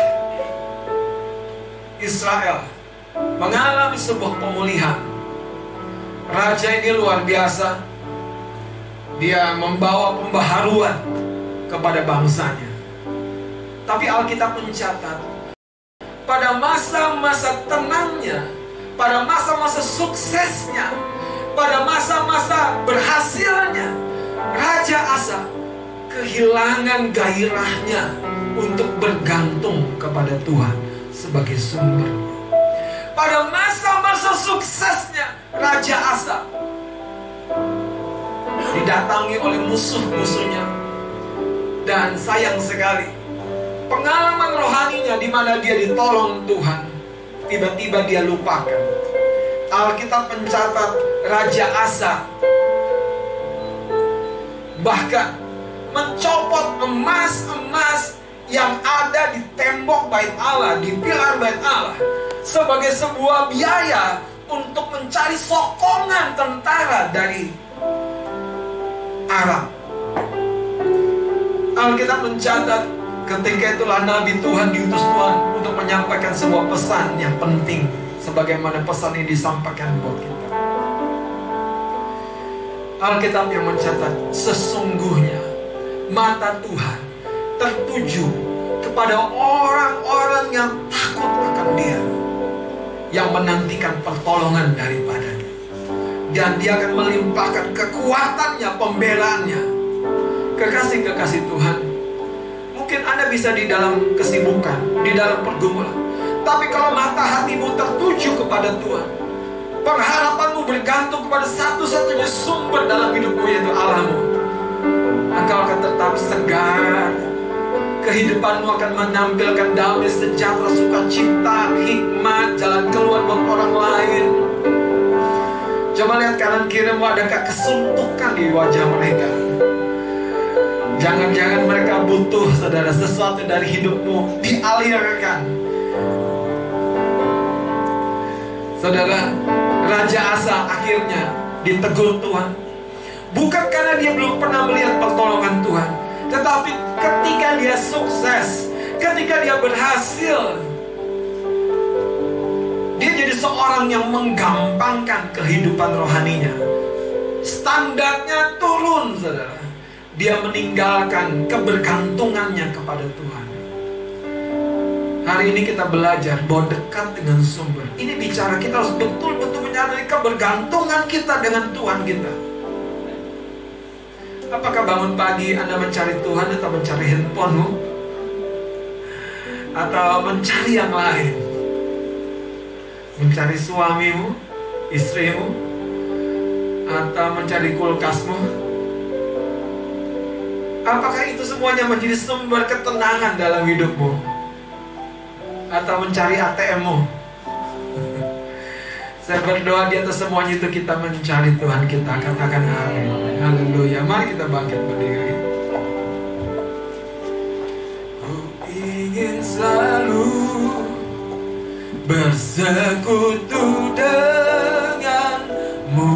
Israel mengalami sebuah pemulihan Raja ini luar biasa. Dia membawa pembaharuan kepada bangsanya. Tapi Alkitab mencatat, pada masa-masa tenangnya, pada masa-masa suksesnya, pada masa-masa berhasilnya, Raja Asa kehilangan gairahnya untuk bergantung kepada Tuhan sebagai sumbernya. Pada masa-masa suksesnya, Raja Asa didatangi oleh musuh-musuhnya. Dan sayang sekali, pengalaman rohaninya di mana dia ditolong Tuhan, tiba-tiba dia lupakan. Alkitab mencatat Raja Asa bahkan mencopot emas-emas yang ada di tembok bait Allah, di pilar bait Allah, sebagai sebuah biaya untuk mencari sokongan tentara dari Aram. Alkitab mencatat ketika itulah Nabi Tuhan diutus Tuhan untuk menyampaikan sebuah pesan yang penting, sebagaimana pesan ini disampaikan buat kita. Alkitab yang mencatat, sesungguhnya mata Tuhan tertuju kepada orang-orang yang takut akan Dia, yang menantikan pertolongan daripadanya. Dan Dia akan melimpahkan kekuatannya, pembelaannya. Kekasih-kekasih Tuhan, mungkin Anda bisa di dalam kesibukan, di dalam pergumulan, tapi kalau mata hatimu tertuju kepada Tuhan, pengharapanmu bergantung kepada satu-satunya sumber dalam hidupmu, yaitu Allahmu, engkau akan tetap segar. Kehidupanmu akan menampilkan damai, sejahtera, sukacita, hikmat, jalan keluar buat orang lain. Coba lihat kanan kirimu, adakah kesuntukan di wajah mereka? Jangan-jangan mereka butuh, saudara, sesuatu dari hidupmu dialirkan. Saudara, Raja Asa akhirnya ditegur Tuhan, bukan karena dia belum pernah melihat pertolongan Tuhan, tetapi ketika dia sukses, ketika dia berhasil, dia jadi seorang yang menggampangkan kehidupan rohaninya. Standarnya turun, saudara. Dia meninggalkan kebergantungannya kepada Tuhan. Hari ini kita belajar bahwa dekat dengan sumber. Ini bicara kita harus betul-betul menyadari kebergantungan kita dengan Tuhan kita. Apakah bangun pagi Anda mencari Tuhan atau mencari handphonemu? Atau mencari yang lain? Mencari suamimu, istrimu, atau mencari kulkasmu? Apakah itu semuanya menjadi sumber ketenangan dalam hidupmu? Atau mencari ATM-mu? Saya berdoa di atas semuanya itu kita mencari Tuhan kita. Katakan amin. Haleluya. Mari kita bangkit berdiri. Ku ingin selalu bersekutu denganmu,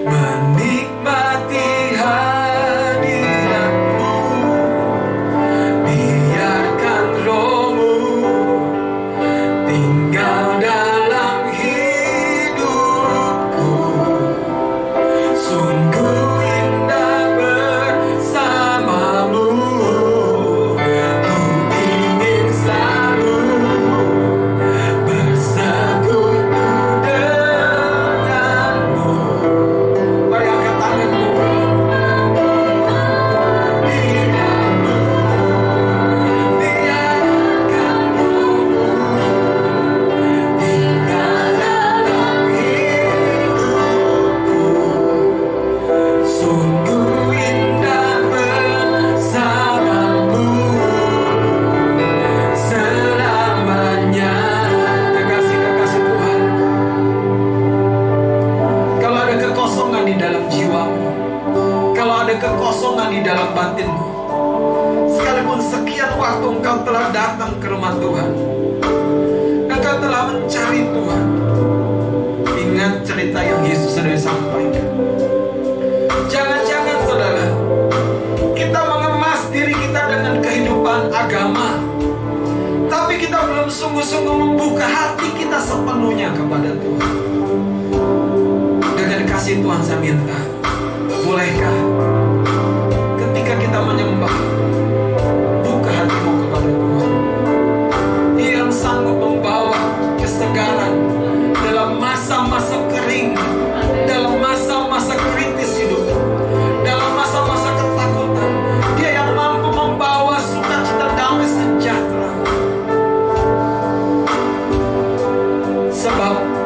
menikmati hadiratmu, biarkan rohmu tinggal dalam hidupku. Sungguh indah bersamamu. Ku ingin selalu bersekutu denganmu. Mari angkat tanganmu. Biarmu, biarkan rohmu tinggal dalam hidupku. Sungguh indah bersamamu selamanya. Kekasih-kekasih Tuhan, kalau ada kekosongan di dalam jiwamu, kalau ada kekosongan di dalam batinmu, sekalipun sekian waktu engkau telah datang ke rumah Tuhan, engkau telah mencari Tuhan, ingat cerita yang Yesus sudah sampaikan. Jangan-jangan, saudara, kita mengemas diri kita dengan kehidupan agama, tapi kita belum sungguh-sungguh membuka hati kita sepenuhnya kepada Tuhan. Tuhan saya minta, bolehkah ketika kita menyembah, buka hatimu kepada Tuhan. Dia yang sanggup membawa kesegaran dalam masa-masa kering, dalam masa-masa kritis hidup, dalam masa-masa ketakutan. Dia yang mampu membawa sukacita, damai, sejahtera. Sebab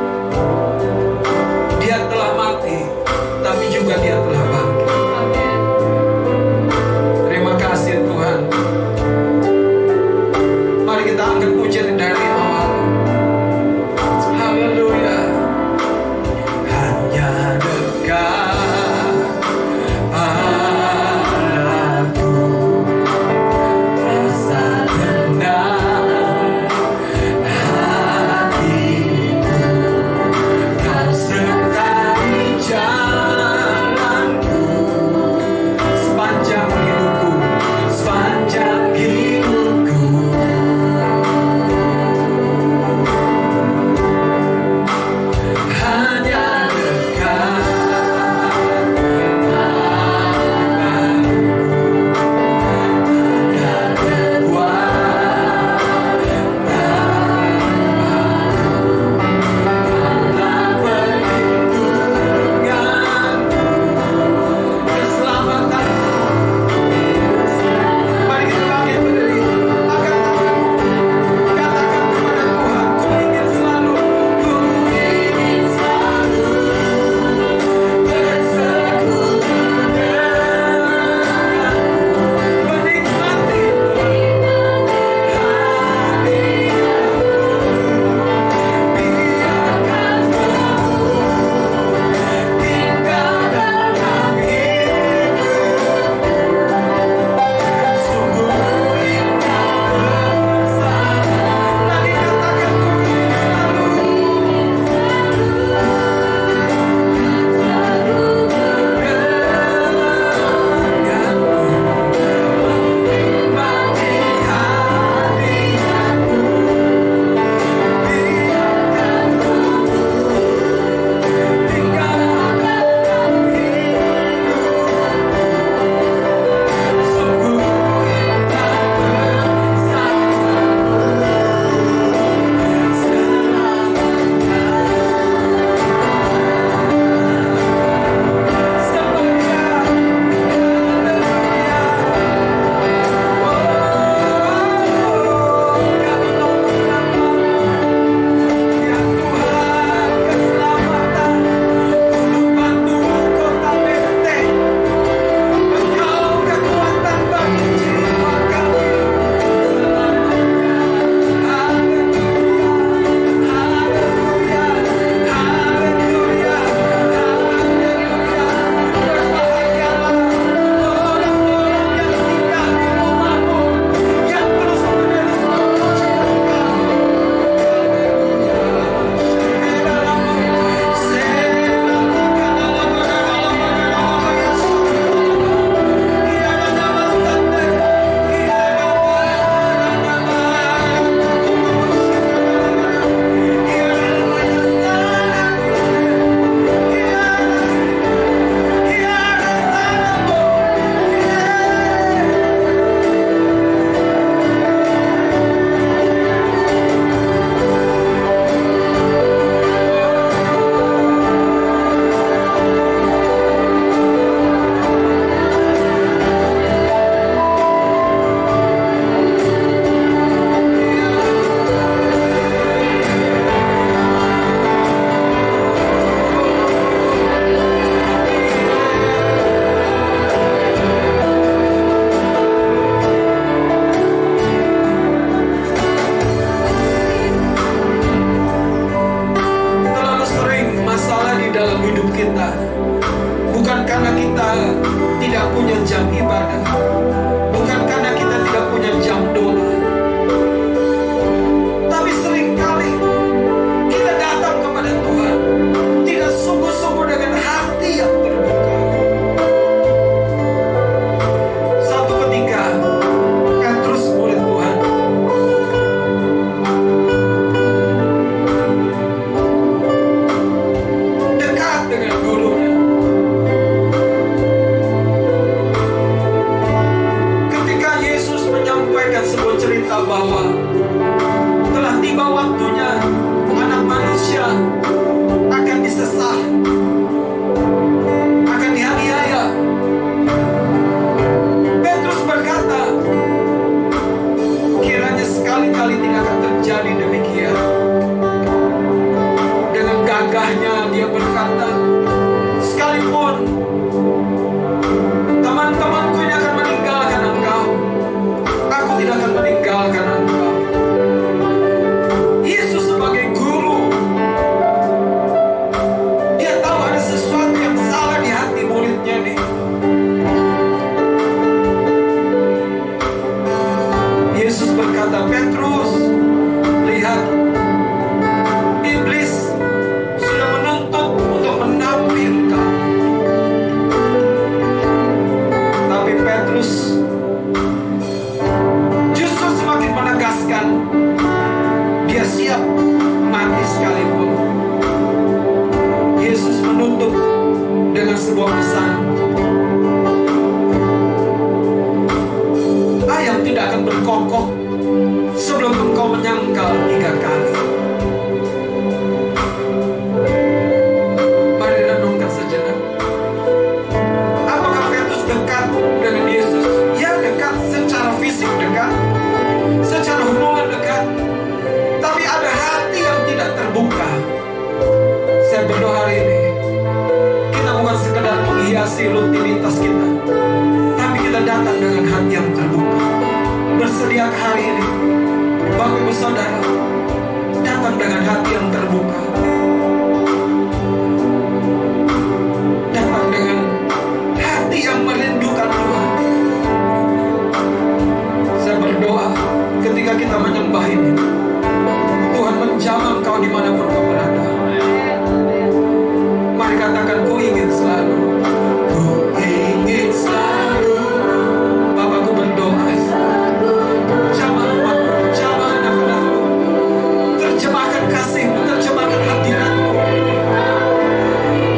Dia telah mati, tapi juga Bapak Saudara datang dengan hati yang terbuka, datang dengan hati yang merindukan Tuhan. Saya berdoa ketika kita menyembah ini, Tuhan menjamah Engkau dimanapun Kau berada. Mari katakan, ku ingin selalu, ku ingin selalu. Bapakku berdoa, jamah umatmu, jamah anak-anakmu, terjemahkan kasih-Mu, terjemahkan hadirat-Mu.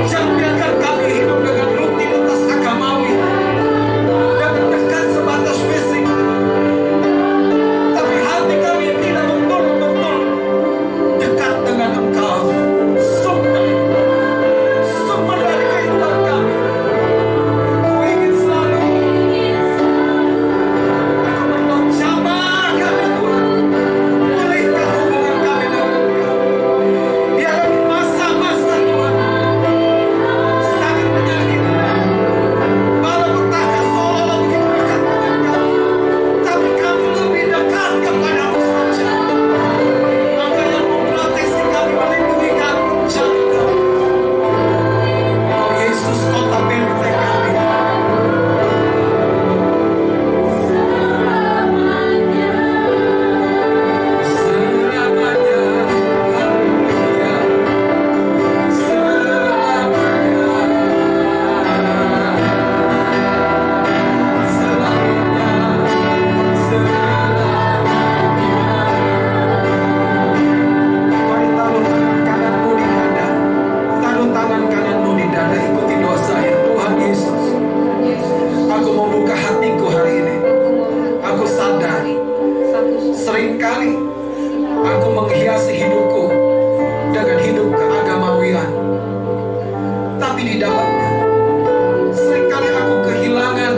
Jangan biarkan kami hidup dengan rutinitas agamawi dan tertekan sebatas fisik, tapi hati kami tidak betul-betul dekat dengan Engkau, sumber dari kehidupan kami. Ku ingin selalu, aku berdoa, jamah kami Tuhan, pulihkan hubungan kami dengan Engkau. Biarlah di masa-masa Tuhan sangat menyakitkan, malah petaka seolah-olah begitu dekat dengan kami, tapi kami lebih dekat kepada-Mu saja. Engkau yang memproteksi kami, melindungi kami, menjaga kami. Oh Yesus, kota benteng kami. Selamanya, haleluya. Mari taruh tangan kananmu di dada, taruh tangan kananmu di dada, ikuti doa saya. Tuhan Yesus, aku mau buka hatiku hari ini. Aku sadar seringkali aku menghiasi hidupku dengan hidup keagamawian, tapi di dalamnya seringkali aku kehilangan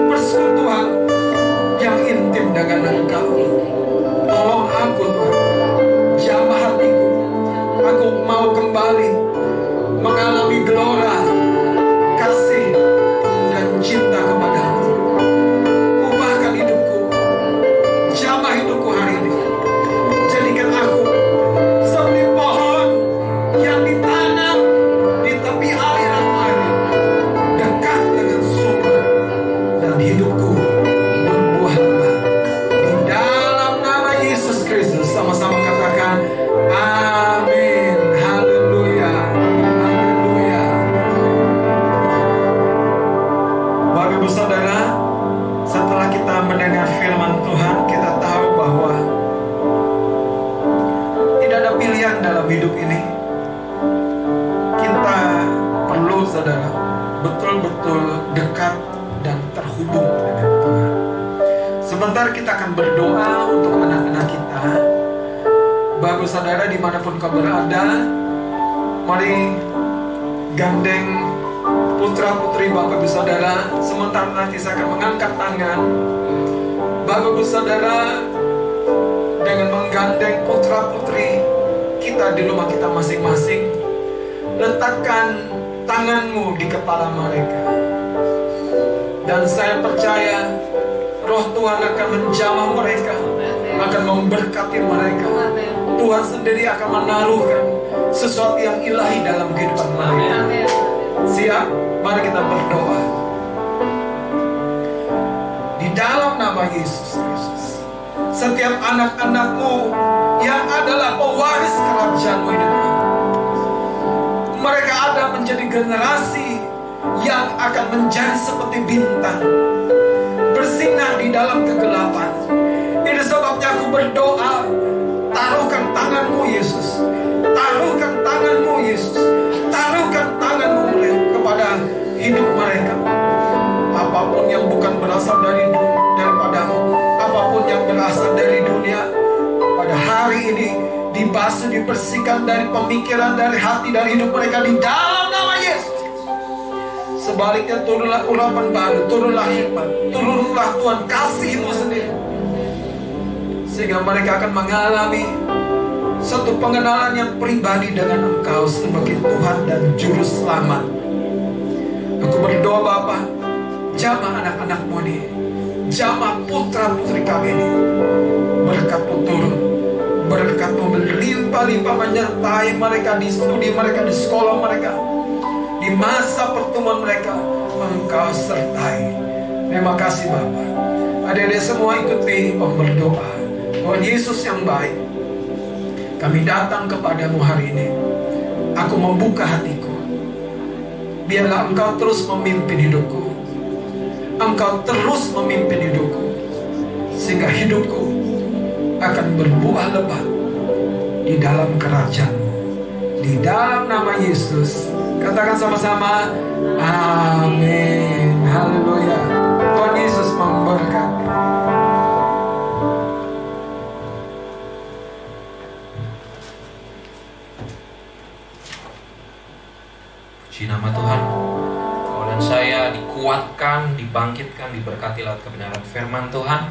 persekutuan yang intim dengan Engkau. Tolong aku Tuhan, jamah hatiku. Aku mau kembali mengalami gelora, kasih, dan cinta kepada-Mu. Ubahkan hidupku, jamah hidupku hari ini. Jadikan aku seperti pohon yang ditanam di tepi aliran air, dekat dengan sumber, dan hidupku berbuah lebat. Di dalam nama Yesus Kristus, sama-sama katakan amin. Haleluya, haleluya. Bapak Ibu Saudara, setelah kita mendengar firman Tuhan, kita tahu bahwa tidak ada pilihan dalam hidup ini. Kita perlu, saudara, betul-betul dekat dan terhubung dengan Tuhan. Sebentar kita akan berdoa untuk anak-anak kita. Bapak Saudara dimanapun kau berada, mari gandeng putra-putri Bapak Ibu Saudara. Sementara nanti saya akan mengangkat tangan. Bapak Ibu Saudara dengan menggandeng putra-putri kita di rumah kita masing-masing, letakkan tanganmu di kepala mereka. Dan saya percaya Roh Tuhan akan menjamah mereka, akan memberkati mereka. Tuhan sendiri akan menaruhkan sesuatu yang ilahi dalam kehidupan mereka. Siap? Mari kita berdoa. Di dalam nama Yesus Kristus, setiap anak-anak-Mu yang adalah pewaris kerajaan-Mu ini, mereka ada menjadi generasi yang akan menjadi seperti bintang, bersinar di dalam kegelapan. Ini sebabnya aku berdoa, taruhkan tangan-Mu Yesus, taruhkan tangan-Mu Yesus, taruhkan tangan-Mu kepada hidup mereka. Apapun yang bukan berasal daripada-Mu, apapun yang berasal dari dunia, pada hari ini dibasuh, dibersihkan dari pemikiran, dari hati, dari hidup mereka di dalam nama Yesus. Sebaliknya turunlah urapan baru, turunlah hikmat, turunlah Tuhan kasih-Mu sendiri, sehingga mereka akan mengalami satu pengenalan yang pribadi dengan Engkau sebagai Tuhan dan Juru Selamat. Aku berdoa Bapa, jamah anak-anak-Mu ini menjamah putra-putri kami ini. Berkat-Mu turun, berkat-Mu berlimpah-limpah menyertai mereka di studi mereka, di sekolah mereka, di masa pertemuan mereka. Engkau sertai. Terima kasih Bapa. Adik-adik semua ikuti Om berdoa. Tuhan Yesus yang baik, kami datang kepadamu hari ini. Aku membuka hatiku. Biarlah Engkau terus memimpin hidupku. Engkau terus memimpin hidupku, sehingga hidupku akan berbuah lebat di dalam kerajaan-Mu. Di dalam nama Yesus, katakan sama-sama, amin. Haleluya. Tuhan Yesus memberkati. Puji nama Tuhan. Kau dan saya dikuatkan, dibangkitkan, diberkati lewat kebenaran firman Tuhan.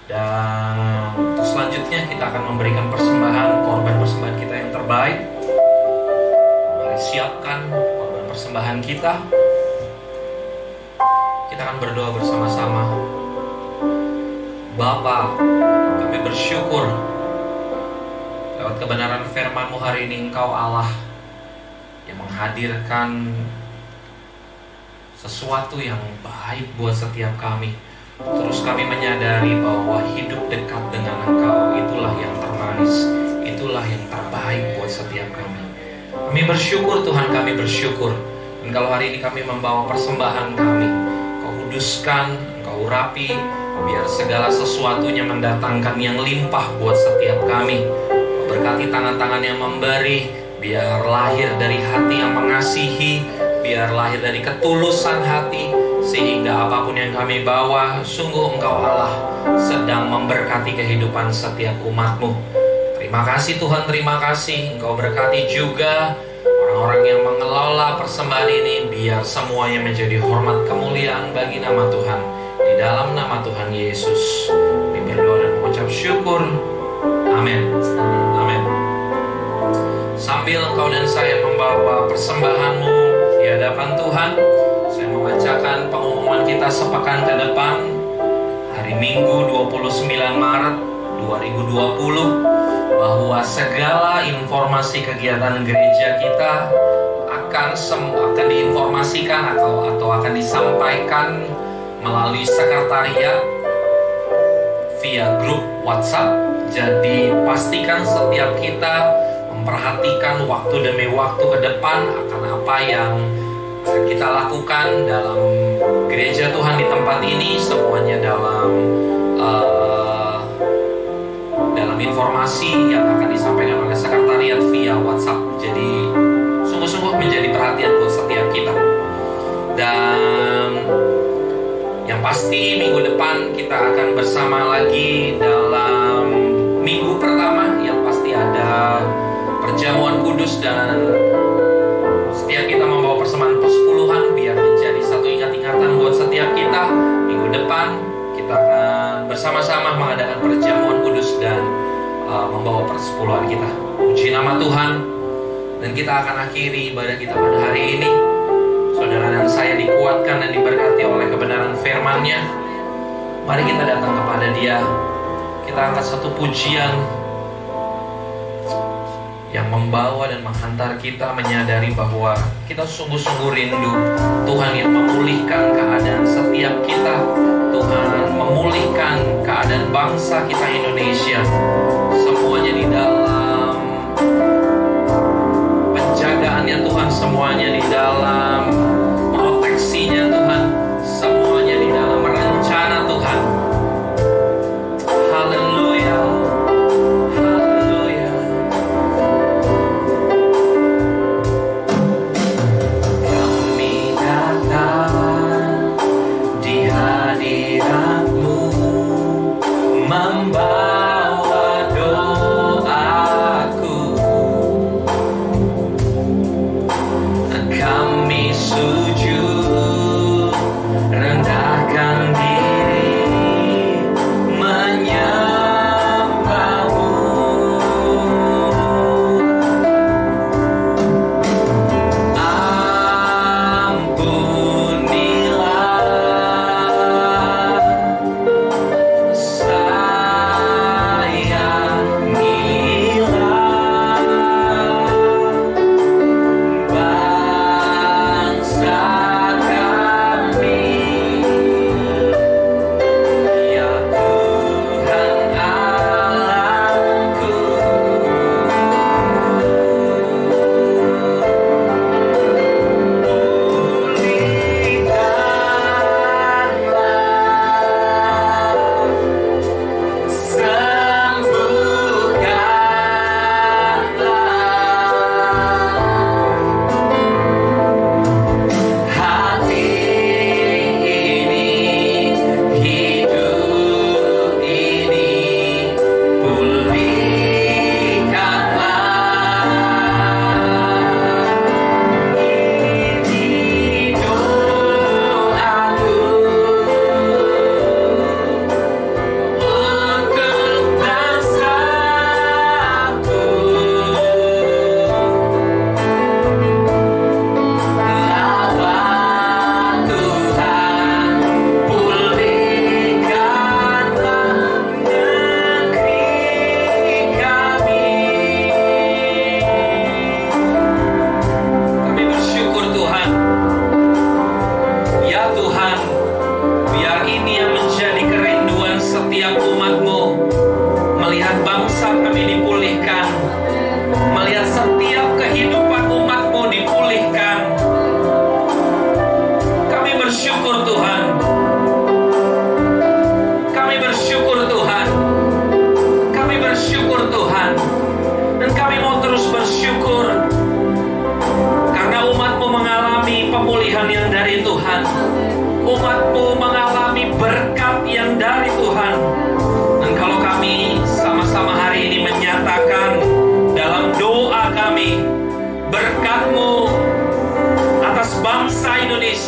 Dan untuk selanjutnya kita akan memberikan persembahan, korban persembahan kita yang terbaik. Mari siapkan korban persembahan kita. Kita akan berdoa bersama-sama. Bapa, kami bersyukur lewat kebenaran firman-Mu hari ini Engkau Allah yang menghadirkan sesuatu yang baik buat setiap kami. Terus kami menyadari bahwa hidup dekat dengan Engkau itulah yang termanis, itulah yang terbaik buat setiap kami. Kami bersyukur Tuhan, kami bersyukur. Dan kalau hari ini kami membawa persembahan kami, Kau kuduskan, Kau urapi, biar segala sesuatunya mendatangkan yang limpah buat setiap kami. Kau berkati tangan-tangan yang memberi, biar lahir dari hati yang mengasihi, biar lahir dari ketulusan hati, sehingga apapun yang kami bawa, sungguh Engkau Allah sedang memberkati kehidupan setiap umat-Mu. Terima kasih Tuhan, terima kasih. Engkau berkati juga orang-orang yang mengelola persembahan ini, biar semuanya menjadi hormat kemuliaan bagi nama Tuhan. Di dalam nama Tuhan Yesus kami berdoa dan mengucap syukur. Amin. Amin. Sambil engkau dan saya membawa persembahan-Mu di hadapan Tuhan, saya membacakan pengumuman kita sepekan ke depan. Hari Minggu 29 Maret 2020, bahwa segala informasi kegiatan gereja kita akan diinformasikan atau akan disampaikan melalui sekretariat via grup WhatsApp. Jadi pastikan setiap kita memperhatikan waktu demi waktu ke depan akan apa yang kita lakukan dalam gereja Tuhan di tempat ini. Semuanya dalam informasi yang akan disampaikan oleh sekretariat via WhatsApp. Jadi sungguh-sungguh menjadi perhatian buat setiap kita. Dan yang pasti minggu depan kita akan bersama lagi dalam minggu pertama. Yang pasti ada perjamuan kudus, dan setiap kita membawa persembahan persepuluhan biar menjadi satu ingat-ingatan buat setiap kita. Minggu depan kita akan bersama-sama mengadakan perjamuan kudus dan membawa persepuluhan kita. Puji nama Tuhan. Dan kita akan akhiri ibadah kita pada hari ini. Saudara dan saya dikuatkan dan diberkati oleh kebenaran firman-Nya. Mari kita datang kepada Dia. Kita angkat satu pujian yang membawa dan menghantar kita menyadari bahwa kita sungguh-sungguh rindu Tuhan yang memulihkan keadaan setiap kita. Tuhan memulihkan keadaan bangsa kita Indonesia. Semuanya di dalam penjagaannya Tuhan, semuanya di dalam proteksinya Tuhan, semuanya di dalam rencana Tuhan. Haleluya. Haleluya. Kami datang di hadirat-Mu, membawa doa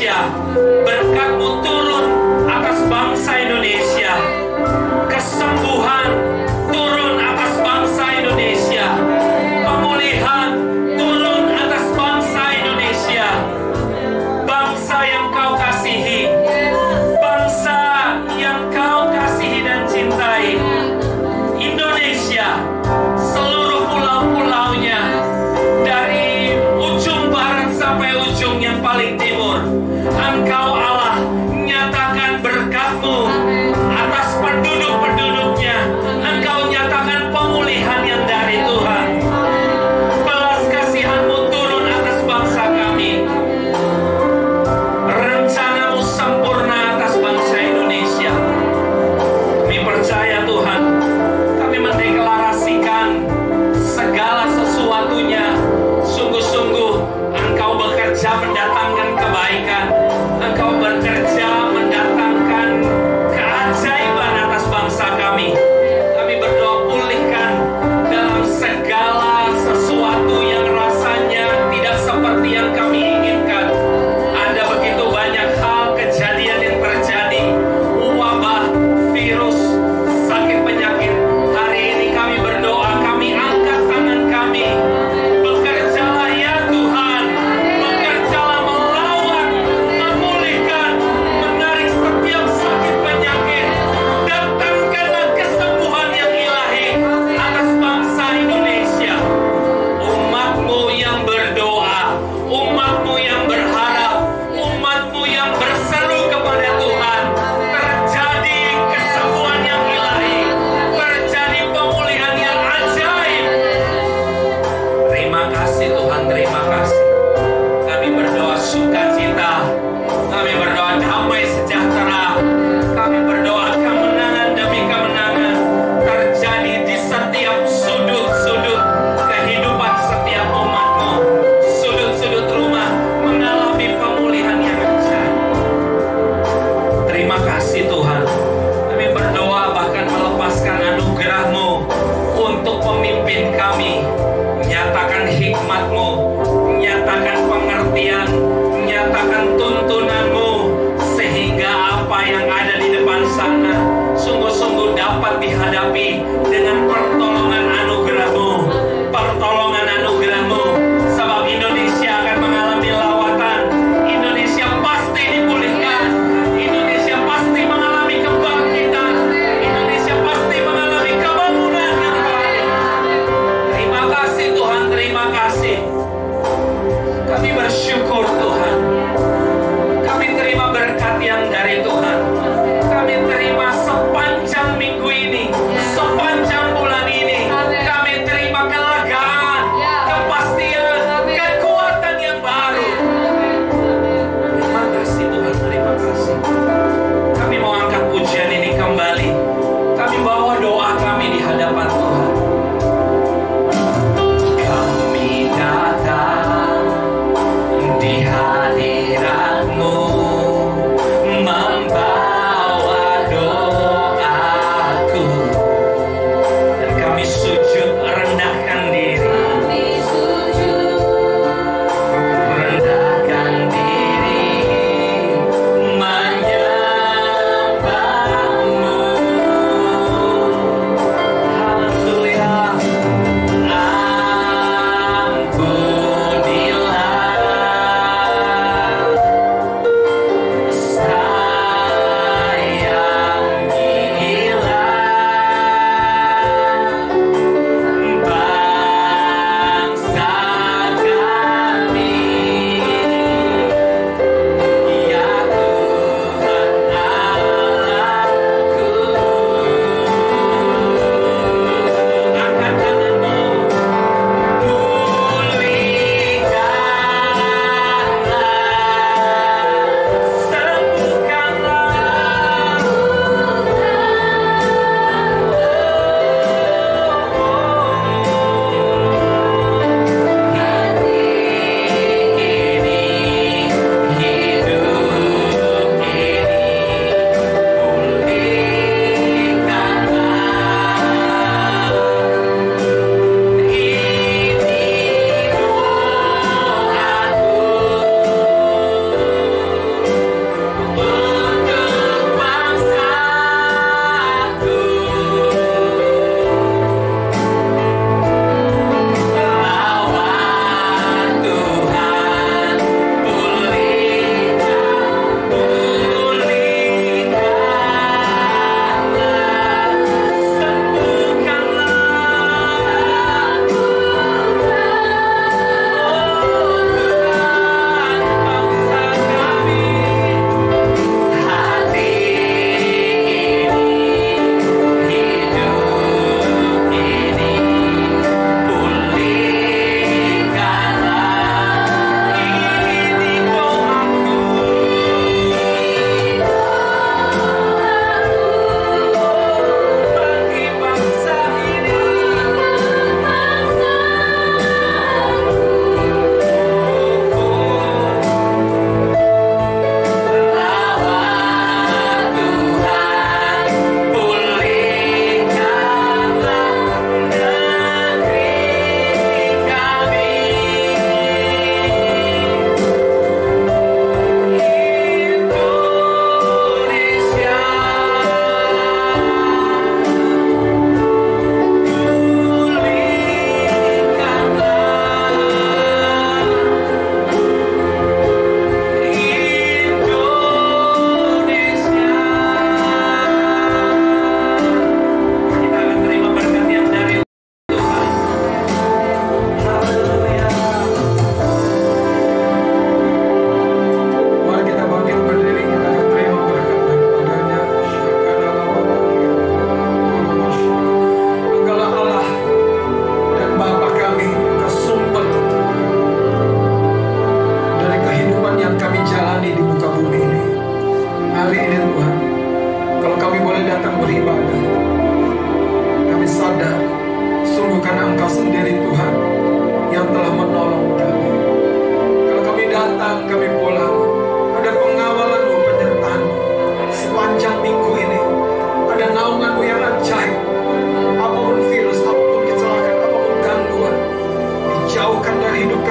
Indonesia. Berkat-Mu turun atas bangsa Indonesia. Kesembuhan turun atas bangsa Indonesia. Pemulihan turun atas bangsa Indonesia. Bangsa yang Kau kasihi, bangsa yang Kau kasihi dan cintai. Indonesia, seluruh pulau-pulaunya, dari ujung barat sampai ujung yang paling timur. Engkau Allah, nyatakan berkat-Mu atas penduduk-penduduknya. Engkau nyatakan pemulihan yang dari Tuhan. Belas kasihan-Mu turun atas bangsa kami. Rencana-Mu sempurna atas bangsa Indonesia. Kami percaya Tuhan, kami mendeklarasikan segala sesuatunya. Sungguh-sungguh Engkau bekerja mendatangkan kebaikan. Engkau bekerja mendatangkan keajaiban atas bangsa kami. Kami berdoa pulihkan dalam segala sesuatu yang rasanya tidak seperti yang kami inginkan. Ada begitu banyak hal kejadian yang terjadi, wabah, virus, sakit penyakit. Hari ini kami berdoa, kami angkat tangan kami. Bekerjalah ya Tuhan, bekerjalah melawan, memulihkan, menarik setiap sakit penyakit. Datangkanlah kesembuhan yang ilahi atas bangsa Indonesia. Umat-Mu yang berdoa, umat-Mu yang berharap, umat-Mu yang berseru kepada Tuhan. Terjadi kesembuhan yang ilahi, terjadi pemulihan yang ajaib. Terima kasih Tuhan, terima kasih. Kami berdoa sukacita, kami berdoa damai sejahtera, kami berdoa kemenangan demi kemenangan terjadi di setiap sudut-sudut kehidupan setiap umat-Mu. Sudut-sudut rumah mengalami pemulihan yang ajaib. Terima kasih Tuhan. Kami berdoa bahkan melepaskan anugerah-Mu untuk pemimpin kami. Nyatakan hikmat-Mu, nyatakan pengertian, nyatakan tuntunan-Mu, sehingga apa yang ada di depan sana sungguh-sungguh dapat dihadapi dengan pertolongan anugerah-Mu. Pertolongan anugerah-Mu. Sebab Indonesia akan mengalami lawatan. Indonesia pasti dipulihkan. Indonesia pasti mengalami kebangkitan. Indonesia pasti mengalami kebangunan yang baru. Terima kasih Tuhan, terima kasih. Kami bersyukur Tuhan.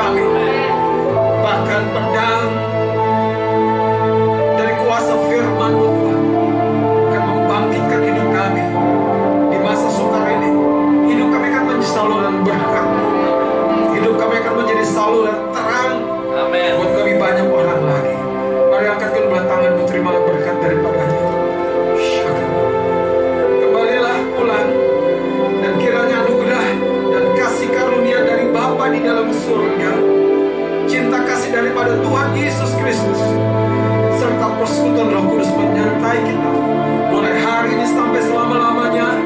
kami. Bahkan pedang dari kuasa firman Tuhan akan membangkitkan hidup kami di masa sukar ini. Hidup kami akan menjadi saluran berkat. Hidup kami akan menjadi saluran terang. Amin. Buat lebih banyak orang lagi. Mari angkat kedua tanganmu, terimalah berkat daripadanya. Kembalilah pulang, dan kiranya anugerah dan kasih karunia dari Bapa di dalam surga, cinta kasih daripada Tuhan Yesus Kristus, serta persekutuan Roh Kudus menyertai kita mulai hari ini sampai selama-lamanya.